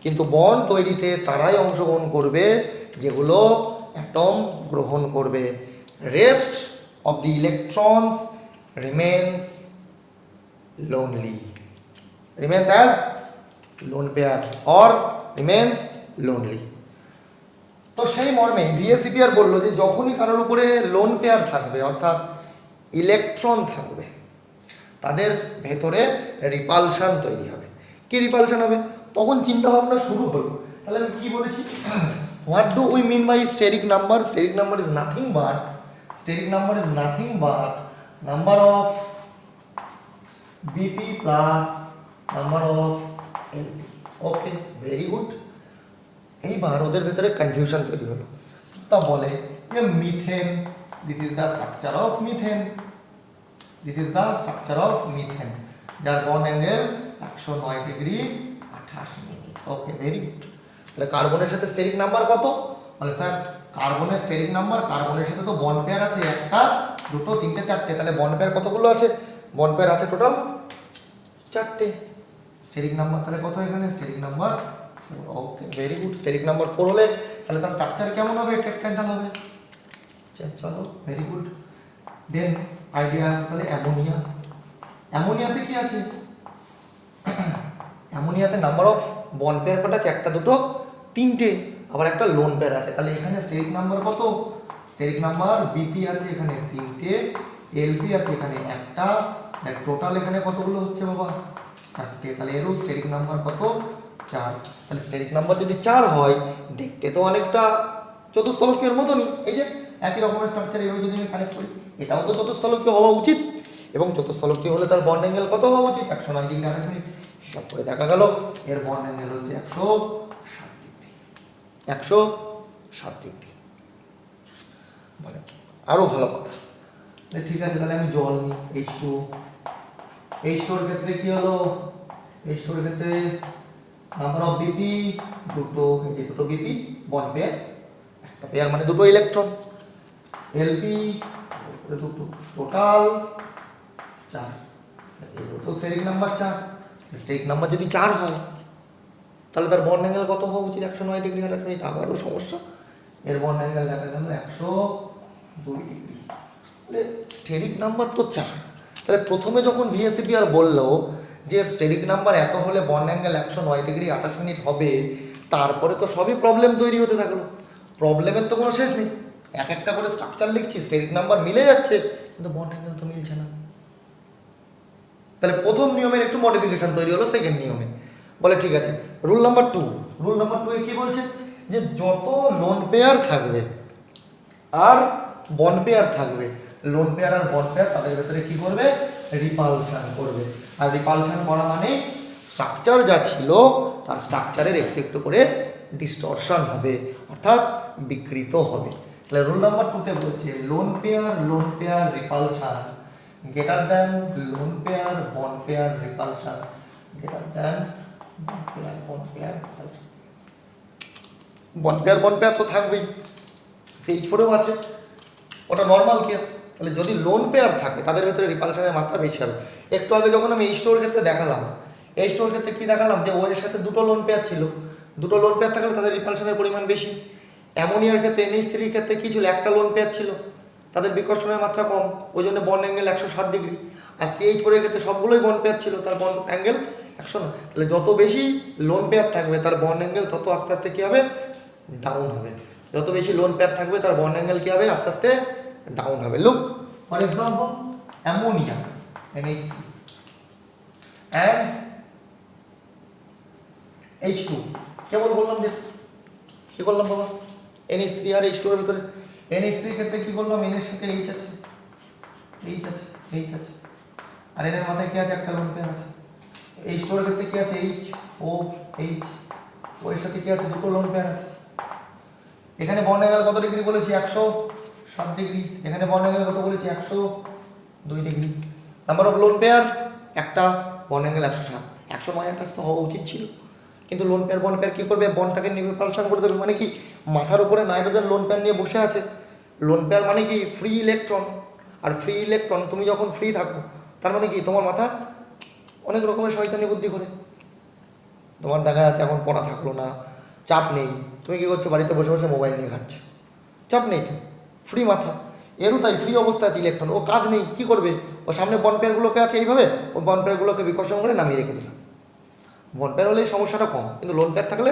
কিন্তু বন্ড তৈরিতে তারাই অংশগ্রহণ করবে যেগুলো অ্যাটম গ্রহণ করবে। Rest of the electrons remains lonely, remains as lone pair or remains lonely. তো সেই মর্মে VSEPR বললো যে যখনই কারোর উপরে লোন পেয়ার থাকবে, অর্থাৎ ইলেকট্রন থাকবে, তাদের ভেতরে রিপালশন তৈরি হবে। কি রিপালশন হবে? তখন চিন্তাভাবনা শুরু হলো। তাহলে আমি কী বলেছি? What do we mean by steric number? Steric number is nothing but number of BP plus number of LP। Okay, very good. এইবার ওদের ভেতরে কনফিউশন তৈরি হলো। তা বলে যে methane, this is the structure of methane, this is the structure of methane, যার bond angle 109 degree 28 minute. Okay, very good. তাহলে কার্বনের সাথে স্টেরিক নাম্বার কত? বলে স্যার কার্বনের স্টেরিক নাম্বার, কার্বনের সাথে তো বন্ড পেয়ার আছে 1, 2, 3, 4। তাহলে বন্ড পেয়ার কতগুলো আছে? বন্ড পেয়ার আছে টোটাল চারটে। স্টেরিক নাম্বার তাহলে কত এখানে? Steric number 4। ওকে, ভেরি গুড। স্টেরিক নাম্বার 4 হলে তাহলে তার স্ট্রাকচার কেমন হবে? টেট্রাহেড্রাল হবে। চলো, ভেরি গুড। দেন আইডিয়া তাহলে অ্যামোনিয়া। অ্যামোনিয়াতে কি আছে? অ্যামোনিয়াতে নাম্বার অফ বন্ড পেয়ার কটা আছে? একটা, দুটো, তিনটে, আবার একটা লোন পেয়ার আছে। তাহলে এখানে স্টেরিক নাম্বার কত? স্টেরিক নাম্বার বিপি আছে এখানে তিনটে, এলপি আছে এখানে একটা, টোটাল এখানে কতগুলো হচ্ছে বাবা? চারটে। তাহলে এরও স্টেরিক নাম্বার কত? 4। তাহলে স্টেরিক নাম্বার যদি 4 হয়, দেখতে তো অনেকটা চতুস্থলকের মতনই। এই যে একই রকমের স্ট্রাকচার, এইভাবে যদি আমি কানেক্ট করি, এটাও তো চতুস্থলকীয় হওয়া উচিত। এবং চতুস্থলকীয় হলে তার বন্ড অ্যাঙ্গেল কত হওয়া উচিত? 109 ডিগ্রি 28 মিনিট। হিসাব করে দেখা গেল এর বন্ড অ্যাঙ্গেল হচ্ছে 107 ডিগ্রি। 107 ডিগ্রি। মানে আরও ভালো কথা। ঠিক আছে, তাহলে আমি জল নিই H2O। H2O এর ক্ষেত্রে কি হলো? H2O এর ক্ষেত্রে নাম্বার অফ বিপি দুটো, এই যে দুটো বিপি বন্ড পেয়ার, একটা পেয়ার মানে দুটো ইলেকট্রন। এলপি দুটো, টোটাল 4। এগুলো তো স্টেরিক নাম্বার 4। স্টেরিক নাম্বার যদি 4 হয়, তাহলে তার বন্ড অ্যাঙ্গেল কত হওয়া উচিত? 109 ডিগ্রি 28 মিনিট। আবারও সমস্যা, এর বন্ড অ্যাঙ্গেল দেখা গেল 102 ডিগ্রি। তাহলে স্টেরিক নাম্বার তো 4। তাহলে প্রথমে যখন ভিএসিপিআর বললো যে স্টেরিক নাম্বার এত হলে বন্ড অ্যাঙ্গেল 109 ডিগ্রি 28 মিনিট হবে, তারপরে তো সবই প্রবলেম তৈরি হতে থাকলো। প্রবলেমের তো কোনো শেষ নেই। এক একটা করে স্ট্রাকচার লিখছি, স্টেরিক নাম্বার মিলে যাচ্ছে, কিন্তু বন্ড অ্যাঙ্গেল তো মিলছে না। তাহলে প্রথম নিয়মের একটু মডিফিকেশন তৈরি হলো সেকেন্ড নিয়মে। বলে ঠিক আছে, রুল নাম্বার 2। রুল নাম্বার 2 এ কি বলছে? যে যত লোন পেয়ার থাকবে আর বন্ড পেয়ার থাকবে, লোন পেয়ার আর বন্ড পেয়ার তাদের ভেতরে কি করবে? রিপালশন করবে। আর রিপালশন করা মানে স্ট্রাকচার যা ছিল তার স্ট্রাকচারের একটু একটু করে ডিস্টরশন হবে, অর্থাৎ বিকৃত হবে। তাহলে রুল নাম্বার 2 তে বলছে lone pair repulsion greater than lone pair bond pair repulsion greater than bond pair repulsion. Bond pair তো থাকবেই, সেই H4 আছে, ওটা নর্মাল কেস। তাহলে যদি লোন পেয়ার থাকে তাদের ভেতরে রিপালশনের মাত্রা বেশি হবে। একটু আগে যখন আমি H2O এর ক্ষেত্রে দেখালাম, H2O এর ক্ষেত্রে কী দেখালাম? যে ওর সাথে দুটো লোন পেয়ার ছিল, দুটো লোন পেয়ার থাকলে তাদের রিপালশনের পরিমাণ বেশি। অ্যামোনিয়ার ক্ষেত্রে NH3 এর ক্ষেত্রে কী ছিল? একটা লোন পেয়ার ছিল, তাদের বিকর্ষণের মাত্রা কম, ওই জন্য বন্ড অ্যাঙ্গেল 107 ডিগ্রি। আর CH4 এর ক্ষেত্রে সবগুলোই বন্ড পেয়ার ছিল, তার বন্ড অ্যাঙ্গেল 100 না। তাহলে যত বেশি লোন পেয়ার থাকবে তার বন্ড অ্যাঙ্গেল তত আস্তে আস্তে কী হবে? ডাউন হবে। যত বেশি লোন পেয়ার থাকবে তার বন্ড অ্যাঙ্গেল কী হবে? আস্তে আস্তে ডাউন হবে। Look for example ammonia NH3 and H2, কেবল বললাম যে কী করলাম বাবা? NH3 আর H2 এর ভিতরে NH3 এর ক্ষেত্রে কী করলাম? N এর সাথে H আছে, H আছে, আর N এর মাথায় কী আছে? একটা লোন পেয়ার আছে। H2 এর ক্ষেত্রে কী আছে? H ও এর সাথে কী আছে? দুটো লোন পেয়ার আছে। এখানে বন্ড অ্যাঙ্গেল কত ডিগ্রি বলেছি? 107 ডিগ্রি। এখানে বন্ড অ্যাঙ্গেল কত বলেছি? 102 degree. Number of lone pair একটা, বন্ড অ্যাঙ্গেল 107। 109 কাছে তো হওয়া উচিত ছিল, কিন্তু লোন পেয়ার বন্ড পেয়ার কী করবে? বন্ডটাকে রিপালশন করে দেবে। মানে কি? মাথার উপরে নাইট্রোজেন লোন পেয়ার নিয়ে বসে আছে। লোন পেয়ার মানে কি? Free electron. আর ফ্রি ইলেকট্রন, তুমি যখন ফ্রি থাকো তার মানে কি? তোমার মাথা অনেক রকমের শয়তানি বুদ্ধি করে। তোমার দেখা যাচ্ছে এখন পড়া থাকলো না, চাপ নেই, তুমি কী করছো? বাড়িতে বসে বসে মোবাইল নিয়ে ঘাটছো, চাপ নেই তো, ফ্রি মাথা। এরও তাই, ফ্রি অবস্থা আছে ইলেকট্রন, ও কাজ নেই, কী করবে? ও সামনে বন্ড পেয়ারগুলোকে আছে এইভাবে, ও বন্ড পেয়ারগুলোকে বিকর্ষণ করে নামিয়ে রেখে দিলাম। বন্ড পেয়ার হলে সমস্যাটা কম, কিন্তু লোন পেয়ার থাকলে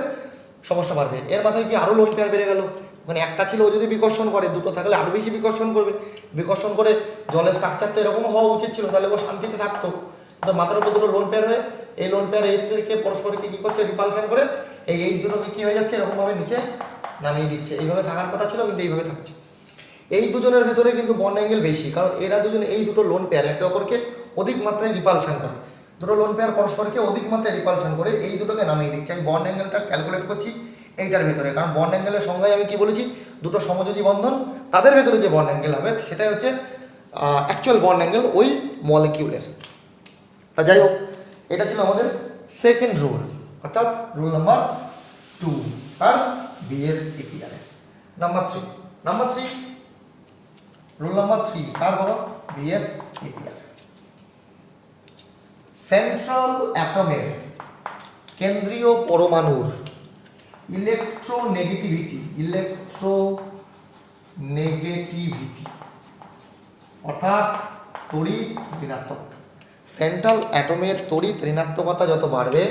সমস্যা বাড়বে। এর মাথায় কি আরও লোন পেয়ার বেড়ে গেল? ওখানে একটা ছিল, ও যদি বিকর্ষণ করে, দুটো থাকলে আরও বেশি বিকর্ষণ করবে। বিকর্ষণ করে জলের স্ট্রাকচার তো এরকম হওয়া উচিত ছিল, তাহলে ও শান্তিতে থাকতো। কিন্তু মাথার উপর দুটো লোন পেয়ার হয়ে এই লোন পেয়ার এই থেকে পরস্পরকে কী করছে? রিপালশন করে এই H দুটোকে কী হয়ে যাচ্ছে? এরকমভাবে নিচে নামিয়ে দিচ্ছে। এইভাবে থাকার কথা ছিল, কিন্তু এইভাবে থাকছে। এই দুজনের ভেতরে কিন্তু বন্ড অ্যাঙ্গেল বেশি, কারণ এরা দুজনে, এই দুটো লোন পেয়ার একে অপরকে অধিক মাত্রায় রিপালশন করে। দুটো লোন পেয়ার পরস্পরকে অধিক মাত্রায় রিপালশন করে এই দুটোকে নামিয়ে দিচ্ছে। আমি বন্ড অ্যাঙ্গেলটা ক্যালকুলেট করছি এইটার ভেতরে, কারণ বন্ড অ্যাঙ্গেলের সংজ্ঞায় আমি কি বলেছি? দুটো সমযোজী বন্ধন তাদের ভেতরে যে বন্ড অ্যাঙ্গেল হবে সেটাই হচ্ছে অ্যাকচুয়াল বন্ড অ্যাঙ্গেল ওই মলিকিউলের। তা যাই হোক, এটা ছিল আমাদের সেকেন্ড রুল, অর্থাৎ রুল নাম্বার 2 আর BSAPR। নাম্বার 3, রুল নাম্বার 3 কার বাবা? BSAPR। সেন্ট্রাল অ্যাটমের কেন্দ্রীয় পরমাণুর ইলেকট্রোনেগেটিভিটি অর্থাৎ তড়িৎ ঋণাত্মকতা। সেন্ট্রাল অ্যাটমের তড়িৎ ঋণাত্মকতা যত বাড়বে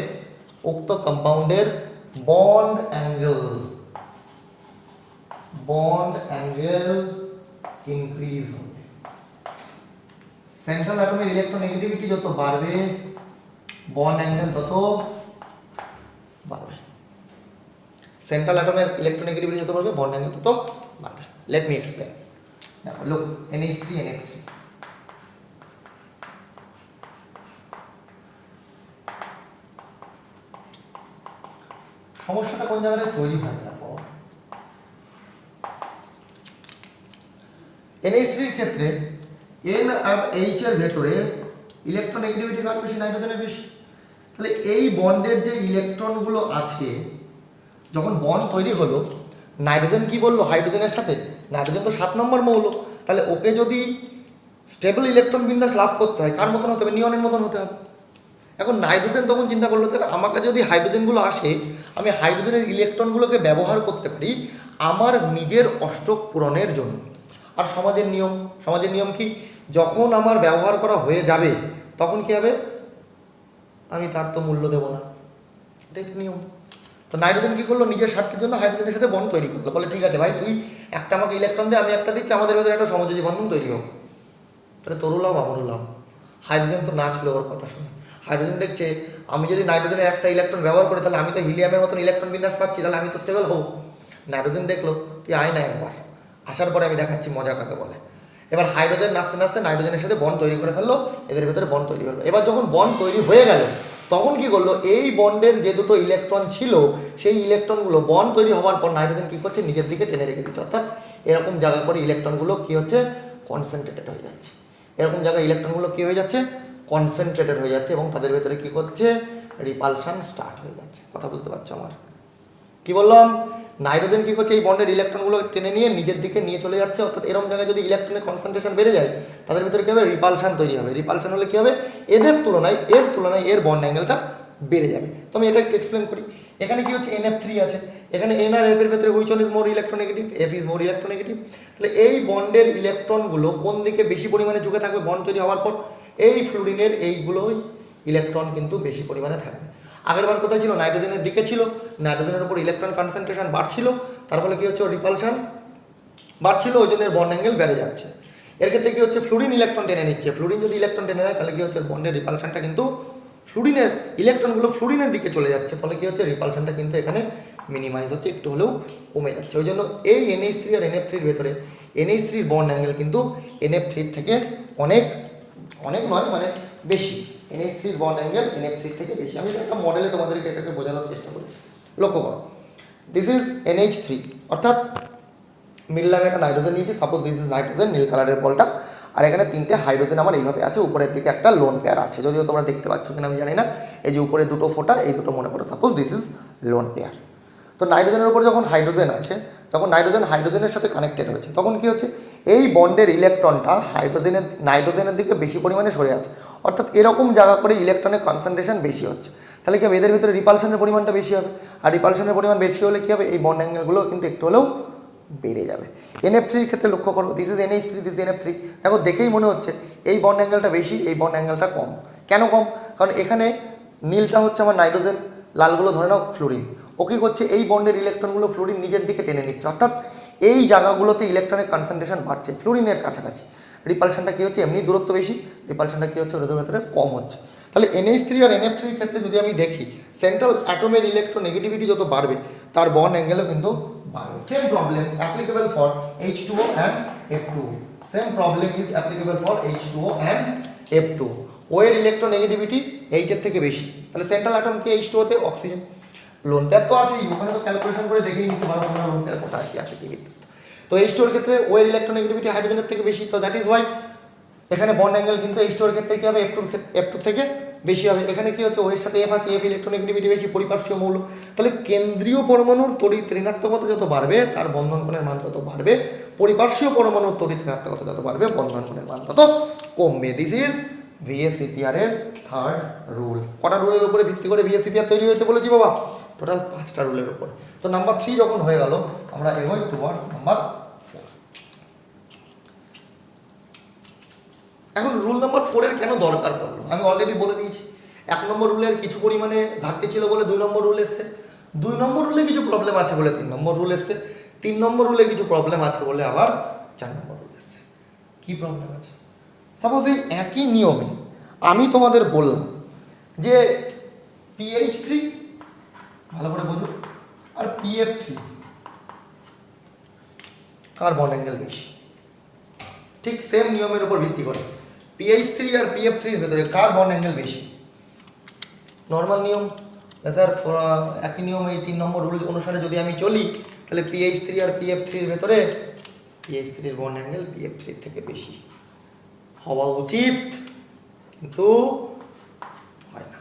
উক্ত কম্পাউন্ডের বন্ড অ্যাঙ্গেল ইনক্রিজ হবে। সেন্ট্রাল অ্যাটমের ইলেকট্রোনেগেটিভিটি যত বাড়বে বন্ড অ্যাঙ্গেল তত বাড়বে। সেন্ট্রাল অ্যাটমের ইলেকট্রোনেগেটিভিটি যত বাড়বে বন্ড অ্যাঙ্গেল তত বাড়বে। Let me explain. Now look, NH3 NF3, সমস্যাটা কোন জায়গায় তৈরি হয় দেখো। NH3 এর ক্ষেত্রে N আর H এর ভেতরে ইলেকট্রোনেগেটিভিটি কার বেশি? নাইট্রোজেনের বেশি। তাহলে এই বন্ডের যে ইলেকট্রনগুলো আছে যখন বন্ড তৈরি হলো নাইট্রোজেন কি বললো হাইড্রোজেনের সাথে? নাইট্রোজেন তো 7 নম্বর মৌল, তাহলে ওকে যদি স্টেবল ইলেকট্রন বিন্যাস লাভ করতে হয় কার মতন হতে হবে? নিয়নের মতন হতে হবে। এখন নাইট্রোজেন তখন চিন্তা করলো তাহলে আমাকে যদি হাইড্রোজেনগুলো আসে আমি হাইড্রোজেনের ইলেকট্রনগুলোকে ব্যবহার করতে পারি আমার নিজের অষ্টক পূরণের জন্য। আর সমাজের নিয়ম কি? যখন আমার ব্যবহার করা হয়ে যাবে তখন কি হবে? আমি তার তো মূল্য দেবো না, এটাই তো নিয়ম। তো নাইট্রোজেন কী করলো? নিজের স্বার্থের জন্য হাইড্রোজেনের সাথে বন্ড তৈরি করলো। বলে ঠিক আছে ভাই তুই একটা আমাকে ইলেকট্রন দে, আমি একটা দিচ্ছি, আমাদের ভেতরে একটা সমযোজী বন্ধন তৈরি হোক। তাহলে তোরও লাভ আমারও লাভ। হাইড্রোজেন তো না ছিল ওর কথা শুনে। হাইড্রোজেন দেখছে আমি যদি নাইট্রোজেনের একটা ইলেকট্রন ব্যবহার করি তাহলে আমি তো হিলিয়ামের মতন ইলেকট্রন বিন্যাস পাচ্ছি, তাহলে আমি তো স্টেবল হবো। নাইট্রোজেন দেখলো তুই আয় না একবার, আসার পরে আমি দেখাচ্ছি মজা কাকে বলে। এবার হাইড্রোজেন নাচতে নাচতে নাইট্রোজেনের সাথে বন্ড তৈরি করে ফেললো, এদের ভেতরে বন্ড তৈরি হলো। এবার যখন বন্ড তৈরি হয়ে গেল তখন কি করলো? এই বন্ডের যে দুটো ইলেকট্রন ছিল সেই ইলেকট্রনগুলো বন্ড তৈরি হওয়ার পর নাইট্রোজেন কী করছে? নিজের দিকে টেনে রেখে দিচ্ছে। অর্থাৎ এরকম জায়গা করে ইলেকট্রনগুলো কী হচ্ছে? কনসেন্ট্রেটেড হয়ে যাচ্ছে। এরকম জায়গায় ইলেকট্রনগুলো কী হয়ে যাচ্ছে? কনসেন্ট্রেটেড হয়ে যাচ্ছে এবং তাদের ভেতরে কী করছে? রিপালশন স্টার্ট হয়ে যাচ্ছে। কথা বুঝতে পারছো আমার? কি বললাম? নাইট্রোজেন কী করছে? এই বন্ডের ইলেকট্রনগুলো টেনে নিয়ে নিজের দিকে নিয়ে চলে যাচ্ছে। অর্থাৎ এরকম জায়গায় যদি ইলেকট্রনের কনসেন্ট্রেশন বেড়ে যায় তাদের ভিতরে কী হবে? রিপালশন তৈরি হবে। রিপালশন হলে কী হবে? এর তুলনায় এর বন্ড অ্যাঙ্গেলটা বেড়ে যাবে। তো আমি এটা একটু এক্সপ্লেন করি। এখানে কি হচ্ছে? NF3 আছে, এখানে N আর F এর ভেতরে which one is more electronegative? F is more electronegative. তাহলে এই বন্ডের ইলেকট্রনগুলো কোন দিকে বেশি পরিমাণে ঝুঁকে থাকবে বন্ড তৈরি হওয়ার পর? এই ফ্লুরিনের এইগুলোই ইলেকট্রন কিন্তু বেশি পরিমাণে থাকবে। আগেরবার কোথায় ছিল? নাইট্রোজেনের দিকে ছিল। নাইট্রোজেনের উপর ইলেকট্রন কনসেন্ট্রেশন বাড়ছিল, তার ফলে কী হচ্ছে? রিপালশন বাড়ছিল, ওই জন্য বন্ড অ্যাঙ্গেল বেড়ে যাচ্ছে। এর ক্ষেত্রে কী হচ্ছে? ফ্লুরিন ইলেকট্রন টেনে নিচ্ছে। ফ্লুরিন যদি ইলেকট্রন টেনে নেয় তাহলে কী হচ্ছে? বন্ডের রিপালশনটা কিন্তু ফ্লুরিনের ইলেকট্রনগুলো ফ্লুরিনের দিকে চলে যাচ্ছে, ফলে কী হচ্ছে? রিপালশনটা কিন্তু এখানে মিনিমাইজ হচ্ছে, একটু হলেও কমে যাচ্ছে। ওই জন্য এই NH3 আর NF3 এর ভেতরে NH3 বন্ড অ্যাঙ্গেল কিন্তু NF3 থেকে অনেক নয় মানে বেশি। NH3 বন্ড অ্যাঙ্গেল NF3 থেকে বেশি। আমি একটা মডেলে তোমাদেরকে এটাকে বোঝানোর চেষ্টা করি। লক্ষ্য করো, দিস ইজ NH3 অর্থাৎ মিডল আমি একটা নাইট্রোজেন নিয়েছি। সাপোজ দিস ইজ নাইট্রোজেন, নীল কালারের বলটা, আর এখানে 3টে হাইড্রোজেন আমার এইভাবে আছে, উপরের দিকে একটা লোন পেয়ার আছে, যদিও তোমরা দেখতে পাচ্ছ কিনা আমি জানি না। এই যে উপরে দুটো ফোঁটা, এই দুটো মনে করো suppose this is lone pair. তো নাইট্রোজেনের উপরে যখন হাইড্রোজেন আছে, তখন হাইড্রোজেনের সাথে কানেক্টেড হয়েছে, তখন কী হচ্ছে? এই বন্ডের ইলেকট্রনটা নাইট্রোজেনের দিকে বেশি পরিমাণে সরে আছে। অর্থাৎ এরকম জায়গা করে ইলেকট্রনের কনসেন্ট্রেশন বেশি হচ্ছে। তাহলে কি হবে? এদের ভিতরে রিপালশনের পরিমাণটা বেশি হবে, আর রিপালশনের পরিমাণ বেশি হলে কী হবে? এই বন্ড অ্যাঙ্গেলগুলো কিন্তু একটু হলেও বেড়ে যাবে। NF3 এর ক্ষেত্রে লক্ষ্য করো, this is NH3, this is NF3। দেখো দেখেই মনে হচ্ছে এই বন্ড অ্যাঙ্গেলটা বেশি, এই বন্ড অ্যাঙ্গেলটা কম। কেন কম? কারণ এখানে নীলটা হচ্ছে আমার নাইট্রোজেন, লালগুলো ধরে নাও ফ্লুরিন। ও কী করছে? এই বন্ডের ইলেকট্রনগুলো ফ্লুরিন নিজের দিকে টেনে নিচ্ছে। অর্থাৎ এই জায়গাগুলোতে ইলেকট্রনের কনসেন্ট্রেশন বাড়ছে ফ্লুরিনের কাছাকাছি। রিপালশনটা কী হচ্ছে? এমনি দূরত্ব বেশি, রিপালশনটা কী হচ্ছে? ওদের ভেতরে কম হচ্ছে। তাহলে NH3 আর NF3 এর ক্ষেত্রে যদি আমি দেখি, সেন্ট্রাল অ্যাটমের ইলেকট্রোনেগেটিভিটি যত বাড়বে তার বন্ড অ্যাঙ্গেলও কিন্তু বাড়বে। Same problem applicable for H2O and F2। Same problem is applicable for H2O and F2। ও এর ইলেকট্রোনেগেটিভিটি H এর থেকে বেশি, তাহলে সেন্ট্রাল অ্যাটম কি? H2O তে অক্সিজেন। লোন পেয়ার তো আছেই, ওখানে তো ক্যালকুলেশন করে দেখেই নিতে পারো তোমরা লোন পেয়ার কোথায় কি আছে কি বিদ্যুৎ। তো H2O এর ক্ষেত্রে ও এর ইলেকট্রোনেগেটিভিটি হাইড্রোজেনের থেকে বেশি, তো দ্যাট ইজ ওয়াই এখানে বন্ড অ্যাঙ্গেল কিন্তু H2O এর ক্ষেত্রে কী হবে? F2 থেকে বেশি হবে। এখানে কি হচ্ছে? ও এর সাথে F আছে, F ইলেকট্রোনেগেটিভিটি বেশি, পরিপার্শ্বীয় মৌল। তাহলে কেন্দ্রীয় পরমাণুর তড়িৎ ঋণাত্মকতা যত বাড়বে তার বন্ধন কোণের মান তত বাড়বে, পরিপার্শ্বীয় পরমাণুর তড়িৎ ঋণাত্মকতা যত বাড়বে বন্ধন কোণের মান তত কমবে। দিস ইজ VSEPR এর থার্ড রুল। কটা রুলের উপরে ভিত্তি করে VSEPR তৈরি হয়েছে বলেছি বাবা? টোটাল 5টা রুলের উপর। তো নাম্বার 3 যখন হয়ে গেল, আমরা এগোই টুয়ার্ডস নাম্বার 4। এখন রুল নাম্বার 4 এর কেন দরকার পড়লো আমি অলরেডি বলে দিয়েছি। 1 নম্বর রুলের কিছু পরিমাণে ঘাটতি ছিল বলে 2 নম্বর রুল এসছে, 2 নম্বর রুলে কিছু প্রবলেম আছে বলে 3 নম্বর রুল এসছে, 3 নম্বর রুলে কিছু প্রবলেম আছে বলে আবার 4 নম্বর রুল এসছে। কি প্রবলেম আছে? সাপোজ এই একই নিয়মে আমি তোমাদের বললাম যে PH3 ভালো করে বোঝো আর PF3 কার বন্ড অ্যাঙ্গেল বেশি, ঠিক সেম নিয়মের উপর ভিত্তি করে PH3 আর PF3 এর ভেতরে কার বন্ড অ্যাঙ্গেল বেশি। নর্মাল নিয়ম স্যার, একই নিয়ম এই 3 নম্বর রুল অনুসারে যদি আমি চলি তাহলে PH3 আর PF3 এর ভেতরে PH3 এর বন্ড অ্যাঙ্গেল PF3 থেকে বেশি হওয়া উচিত, কিন্তু হয় না।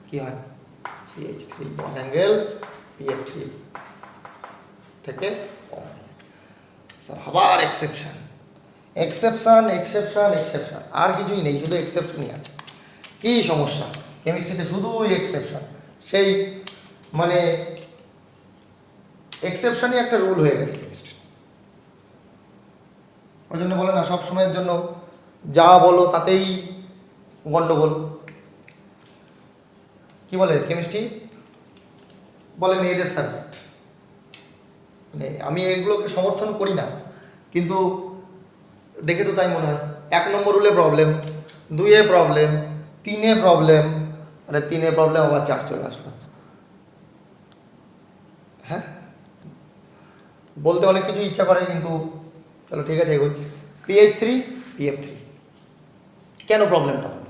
কি হয়? PH3 বন্ড অ্যাঙ্গেল PF3 থেকে কম। স্যার আবার এক্সেপশন, এক্সেপশন এক্সেপশন এক্সেপশন, আর কিছুই নেই, শুধু এক্সেপশনই আছে। কি সমস্যা কেমিস্ট্রিতে? শুধুই এক্সেপশন। সেই মানে এক্সেপশনই একটা রুল হয়ে গেছে কেমিস্ট্রি। ওই জন্য বলে না সব সময়ের জন্য যা বলো তাতেই গন্ডগোল। কি বলে কেমিস্ট্রি? বলে মেয়েদের সাবজেক্ট। মানে আমি এগুলোকে সমর্থন করি না, কিন্তু দেখে তো তাই মনে হয়। 1 নম্বর রুলে প্রবলেম, 2-এ প্রবলেম, 3-এ প্রবলেম, আরে 3-এ প্রবলেম আবার 4 চলে আসলো। হ্যাঁ, বলতে অনেক কিছু ইচ্ছা করে, কিন্তু চলো ঠিক আছে এগোই। PH3 PF3 কেন প্রবলেমটা হলো?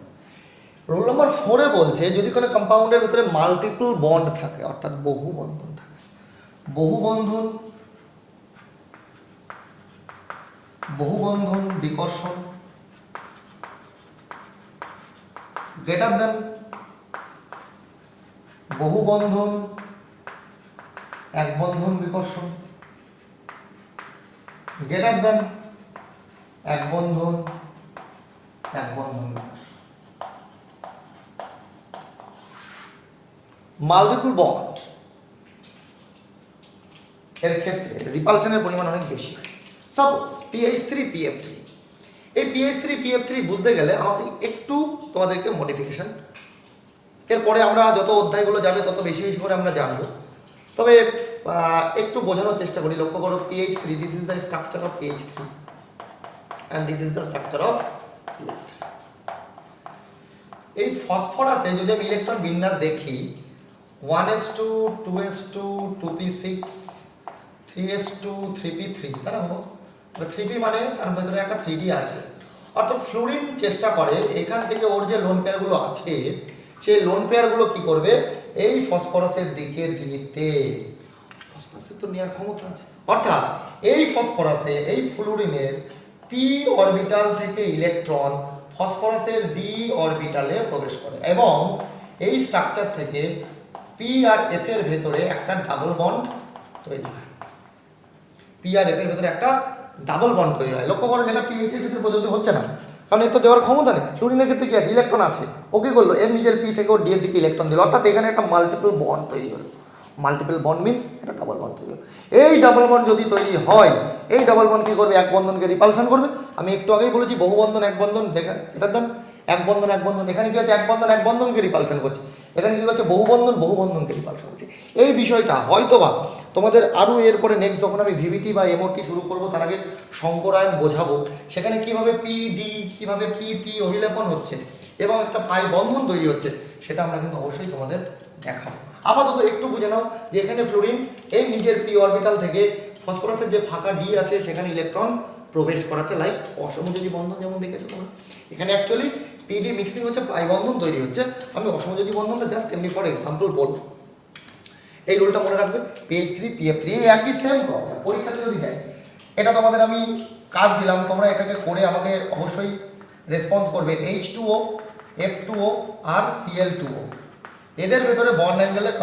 রুল নম্বর 4-এ বলছে যদি কোনো কম্পাউন্ডের ভিতরে মাল্টিপল বন্ড থাকে, অর্থাৎ বহু বন্ধন থাকে, বহু বন্ধন বিকর্ষণ গ্রেটার দেন বহু বন্ধন এক বন্ধন বিকর্ষণ গ্রেটার দেন এক বন্ধন বিকর্ষণ। মাল্টিপল বন্ড এর ক্ষেত্রে রিপালশনের পরিমাণ অনেক বেশি। সাপোজ PH3 PF3, এই PH3 PF3 বুঝতে গেলে আমাকে একটু তোমাদেরকে মডিফিকেশন, এরপরে আমরা যত অধ্যায়গুলো যাবে তত বেশি বেশি করে আমরা জানবো, তবে একটু বোঝানোর চেষ্টা করি। লক্ষ্য করো PH3, this is the structure of PH3 and this is the structure of PF3। এই ফসফরাসে যদি আমি ইলেকট্রন বিন্যাস দেখি 1s2 2s2 2p6 3s2 3p3, তাই না? 3p মানে তার ভেতরে একটা 3d আছে, অর্থাৎ ফ্লোরিন চেষ্টা করে এখান থেকে ওর যে লোন পেয়ারগুলো আছে সেই লোন পেয়ারগুলো কি করবে, এই ফসফরাসের দিকে দিতে। ফসফরাসের তো নেওয়ার ক্ষমতা আছে, অর্থাৎ এই ফসফরাসে এই ফ্লোরিনের p অরবিটাল থেকে ইলেকট্রন ফসফরাসের d অরবিটালে প্রবেশ করে এবং এই স্ট্রাকচার থেকে p আর f এর ভেতরে একটা ডাবল বন্ড তৈরি হয়। p আর f এর ভেতরে একটা ডাবল বন্ড তৈরি হয়। লক্ষ্য করো যেটা PH এর ক্ষেত্রে পর্যন্ত হচ্ছে না, কারণ এর তো দেওয়ার ক্ষমতা নেই। ফ্লোরিনের ক্ষেত্রে কি আছে? ইলেকট্রন আছে, ওকে করলো, এর নিজের p থেকে ওর d এর দিকে ইলেকট্রন দিল, অর্থাৎ এখানে একটা মাল্টিপল বন্ড তৈরি হলো। মাল্টিপল বন্ড মিন্স একটা ডাবল বন্ড তৈরি হলো। এই ডাবল বন্ড যদি তৈরি হয়, এই ডাবল বন্ড কি করবে? এক বন্ধনকে রিপালশন করবে। আমি একটু আগেই বলেছি বহু বন্ধন এক বন্ধন, দেখেন এটার দেন এক বন্ধন এক বন্ধন, এখানে কি হচ্ছে? এক বন্ধনকে রিপালশন করছে। এখানে কি হচ্ছে? বহু বন্ধনকে রিপালশন করছে। এই বিষয়টা হয়তোবা তোমাদের আরও এরপরে নেক্সট যখন আমি ভিভিটি বা এমওটি শুরু করব তার আগে সংকরায়ন বোঝাবো, সেখানে কিভাবে PD কিভাবে PP অভিলেপন হচ্ছে এবং একটা পাই বন্ধন তৈরি হচ্ছে, সেটা আমরা কিন্তু অবশ্যই তোমাদের দেখাবো। আপাতত একটু বুঝে নাও যে এখানে ফ্লোরিন এই নিজের p অরবিটাল থেকে ফসফরাসের যে ফাঁকা d আছে সেখানে ইলেকট্রন প্রবেশ করাচ্ছে, লাইক অসমযোজী বন্ধন যেমন দেখেছো তোমরা। এখানে অ্যাকচুয়ালি PD মিক্সিং হচ্ছে, পাই বন্ধন তৈরি হচ্ছে। আমি অসমযোজী বন্ধনটা জাস্ট এমনি ফর এক্সাম্পল বলবো। এই রুলটা মনে রাখবে, PH3 PF3 এই একই সেম প্রবলেম পরীক্ষাতে যদি দেয়, এটা তোমাদের আমি কাজ দিলাম, তোমরা এটাকে করে আমাকে অবশ্যই রেসপন্স করবে। H2O F2O আর Cl2O এদের ভেতরে bond অ্যাঙ্গেলের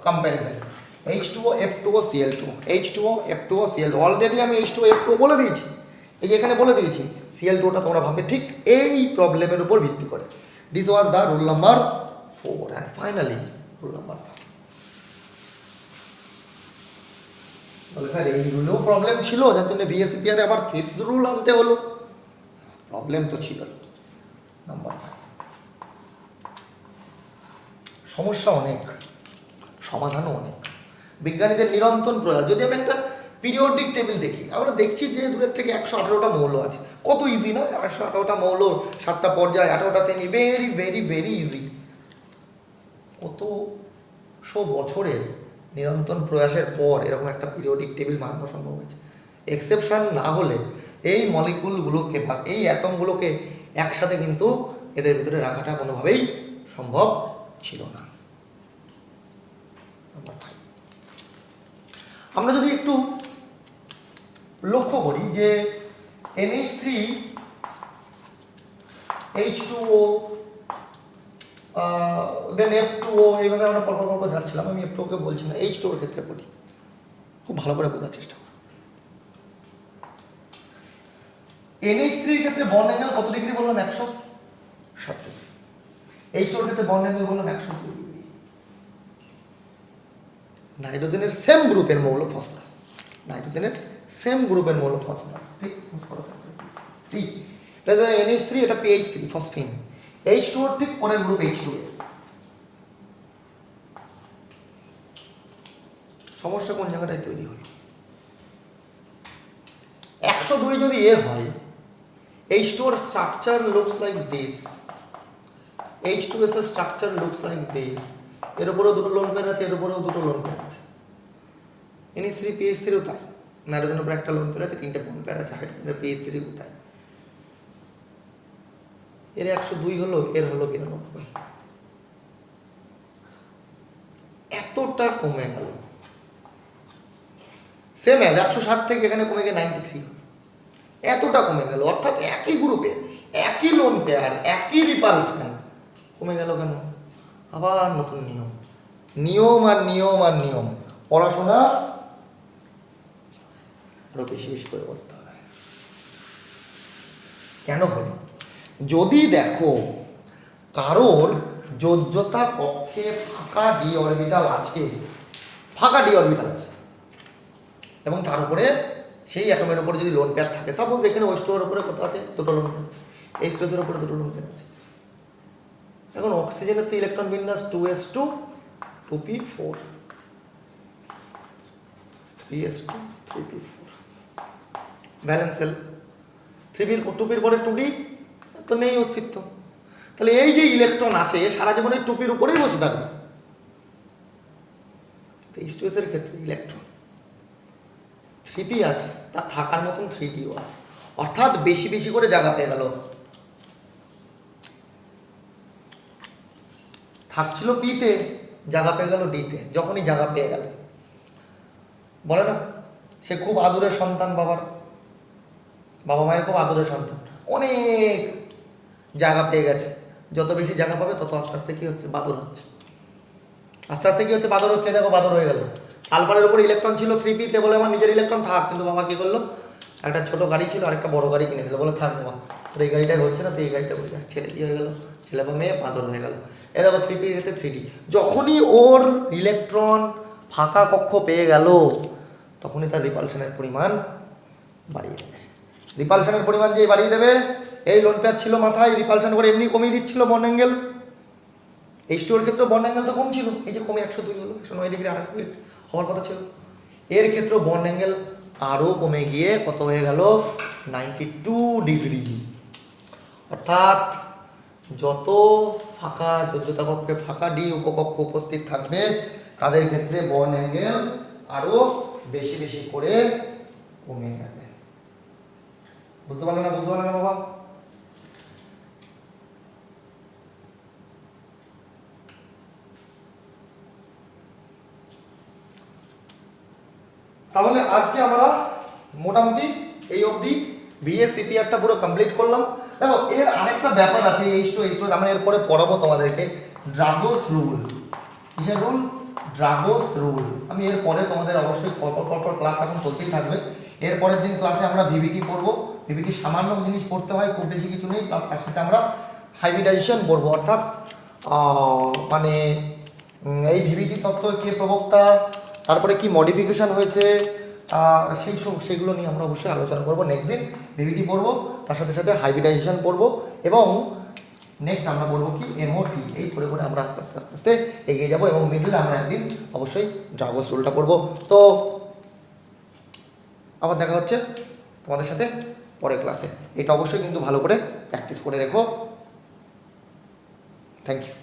comparison. H2O F2O Cl2 H2O F2O Cl2 already আমি H2O F2O বলে দিয়েছি, এই যে এখানে বলে দিয়েছি Cl2টা তোমরা ভাববে ঠিক এই প্রবলেমের উপর ভিত্তি করে। This was the rule number 4 and finally rule number 5। বলে স্যার এই রুলেও প্রবলেম ছিল, যার জন্য VSCPR আবার 5th রুল আনতে হলো। প্রবলেম তো ছিল। নাম্বার 5 সমস্যা অনেক, সমাধানও অনেক, বিজ্ঞানীদের নিরন্তর প্রয়াস। যদি আমি একটা পিরিয়ডিক টেবিল দেখি, আমরা দেখছি যে দূরের থেকে 118টা মৌল আছে, কত ইজি না? 118টা মৌল, 7টা পর্যায়, 18টা শ্রেণী, ভেরি ভেরি ভেরি ইজি। কতশো বছরের নিরন্তর প্রয়াসের পর এরকম একটা পিরিয়ডিক টেবিল বানানো সম্ভব হয়েছে। এক্সেপশন না হলে এই মলিকুলগুলোকে বা এই অ্যাটমগুলোকে একসাথে কিন্তু এদের ভিতরে রাখাটা কোনোভাবেই সম্ভব ছিল না। আমরা যদি একটু লক্ষ্য করি যে NH3H2O দেন F2O, এইভাবে আমরা পরপর যাচ্ছিলাম। আমি F2O-কে বলছি না, H2O এর ক্ষেত্রে বলি, খুব ভালো করে বোঝার চেষ্টা করো। NH3 এর ক্ষেত্রে বন্ড অ্যাঙ্গেল কত ডিগ্রি বললাম? 107 ডিগ্রি। H2O এর ক্ষেত্রে বন্ড অ্যাঙ্গেল বললাম 102 ডিগ্রি। নাইট্রোজেনের সেম গ্রুপের মৌল ফসফরাস, নাইট্রোজেনের সেম গ্রুপের মৌল ফসফরাস, ঠিক? ফসফরাস 3, এটা NH3, এটা PH3 ফসফিন। H2O ঠিক পরের গ্রুপ H2S। সমস্যা কোন জায়গাটায় তৈরি হলো? 102 যদি এ হয়, H2O এর structure looks like this, H2S এর স্ট্রাকচার লুকস লাইক দিস। এর উপরেও দুটো লোন পেয়ার আছে, এর উপরেও দুটো লোন পেয়ার আছে। NH3 PH3ও তাই, নাইট্রোজেনের উপরে একটা লোন পেয়ার আছে, 3টে বন্ড পেয়ার আছে। হাইড্রোজেনের PH3 কোথায়? এর 102 হলো, এর হলো 92। এতটা কমে গেল। সেম অ্যাজ 107 থেকে এখানে কমে গিয়ে 93, এতটা কমে গেল। অর্থাৎ একই গ্রুপে একই লোন পেয়ার, একই রিপালশন, কমে গেল কেন? আবার নতুন নিয়ম, নিয়ম আর নিয়ম আর নিয়ম। পড়াশোনা আরো বেশি বেশি করে করতে হবে। কেন হলো? যদি দেখো কারোর যোজ্যতা কক্ষে ফাঁকা ডি অরবিটাল আছে, ফাঁকা ডি অরবিটাল আছে, এবং তার উপরে সেই অ্যাটমের উপরে যদি লোন পেয়ার থাকে, সাপোজ এখানে H2O এর উপরে কত আছে? দুটো লোন পেয়ার আছে। H2S এর উপরে দুটো লোন পেয়ার আছে। এখন অক্সিজেনের তো ইলেকট্রন বিন্যাস 2s2 2p4, 3s2 3p4, valence sell. 2pর পরে 2d তো নেই অস্তিত্ব। তাহলে এই যে ইলেকট্রন আছে, সারা জীবনে 2pর উপরেই বসে থাকবে। H2S এর ক্ষেত্রে ইলেকট্রন 3p আছে, তার থাকার মতন 3dও আছে, অর্থাৎ বেশি বেশি করে জায়গা পেয়ে গেল। থাকছিল পিতে, জায়গা পেয়ে গেল ডিতে। যখনই জায়গা পেয়ে গেল, বলে না সে খুব আদরের সন্তান, বাবা মায়ের খুব আদরের সন্তান, অনেক জায়গা পেয়ে গেছে। যত বেশি জায়গা পাবে তত আস্তে আস্তে কি হচ্ছে? বাদর হচ্ছে। আস্তে আস্তে কি হচ্ছে? বাদর হচ্ছে। দেখো বাদর হয়ে গেল। সালফারের উপর ইলেকট্রন ছিল 3p-তে, বলে আমার নিজের ইলেকট্রন থাক, কিন্তু বাবা কি করলো? একটা ছোট গাড়ি ছিল, আরেকটা বড় গাড়ি কিনে দিল, বলে থাক বাবা, তোর এই গাড়িটাই হচ্ছে না, তো এই গাড়িটা বলে ছেলে কি হয়ে গেল? ছেলে বা মেয়ে বাদর হয়ে গেল। এ দেখো 3p-র ক্ষেত্রে 3d। যখনই ওর ইলেকট্রন ফাঁকা কক্ষ পেয়ে গেল, তখনই তার রিপালশনের পরিমাণ বাড়িয়ে দেবে। রিপালশনের পরিমাণ যে বাড়িয়ে দেবে, এই লোন পেয়ার ছিল মাথায়, রিপালশন করে এমনি কমিয়ে দিচ্ছিল বন্ড অ্যাঙ্গেল। H2O এর ক্ষেত্রে বন্ড অ্যাঙ্গেল তো কম ছিল, এই যে কমে 102 হলো, 109 ডিগ্রি 28 মিনিট হওয়ার কথা ছিল। এর ক্ষেত্রেও বন্ড অ্যাঙ্গেল আরও কমে গিয়ে কত হয়ে গেল? 92 ডিগ্রি। অর্থাৎ যত ফাঁকা যোজ্যতা কক্ষে ফাঁকা ডি উপকক্ষ উপস্থিত থাকবে, তাদের ক্ষেত্রে বন্ড অ্যাঙ্গেল আরও বেশি বেশি করে কমে যাবে। বুঝতে পারলে না? বুঝতে পারলে না বাবা? তাহলে আজকে আমরা মোটামুটি এই অবধি VSCPR-টা পুরো কমপ্লিট করলাম। দেখো এর আরেকটা ব্যাপার আছে, H2 আমরা এরপরে পড়াবো তোমাদেরকে ড্রাগোস রুল। কিসের রুল? ড্রাগোস রুল। আমি এরপরে তোমাদের অবশ্যই পরপর ক্লাস এখন চলতেই থাকবে। এরপরের দিন ক্লাসে আমরা VBT পড়বো, ভিভিটি সামান্য জিনিস পড়তে হয়, খুব বেশি কিছু নেই, প্লাস তার সাথে আমরা হাইব্রিডাইজেশন পড়বো, অর্থাৎ মানে এই ভিভিটি তত্ত্বের কে প্রবক্তা, তারপরে কি মডিফিকেশান হয়েছে, সেইগুলো নিয়ে আমরা অবশ্যই আলোচনা করবো। নেক্সট দিন ভিভিটি পড়বো, তার সাথে সাথে হাইব্রিডাইজেশন পড়বো, এবং নেক্সট আমরা বলবো কি এমওটি। এই পড়ে পড়ে আমরা আস্তে আস্তে আস্তে আস্তে এগিয়ে যাবো, এবং মিডলে আমরা একদিন অবশ্যই ড্রাগস রুলটা পড়বো। তো আবার দেখা হচ্ছে তোমাদের সাথে পরের ক্লাসে। এটা অবশ্যই কিন্তু ভালো করে প্র্যাকটিস করে রেখো। Thank you.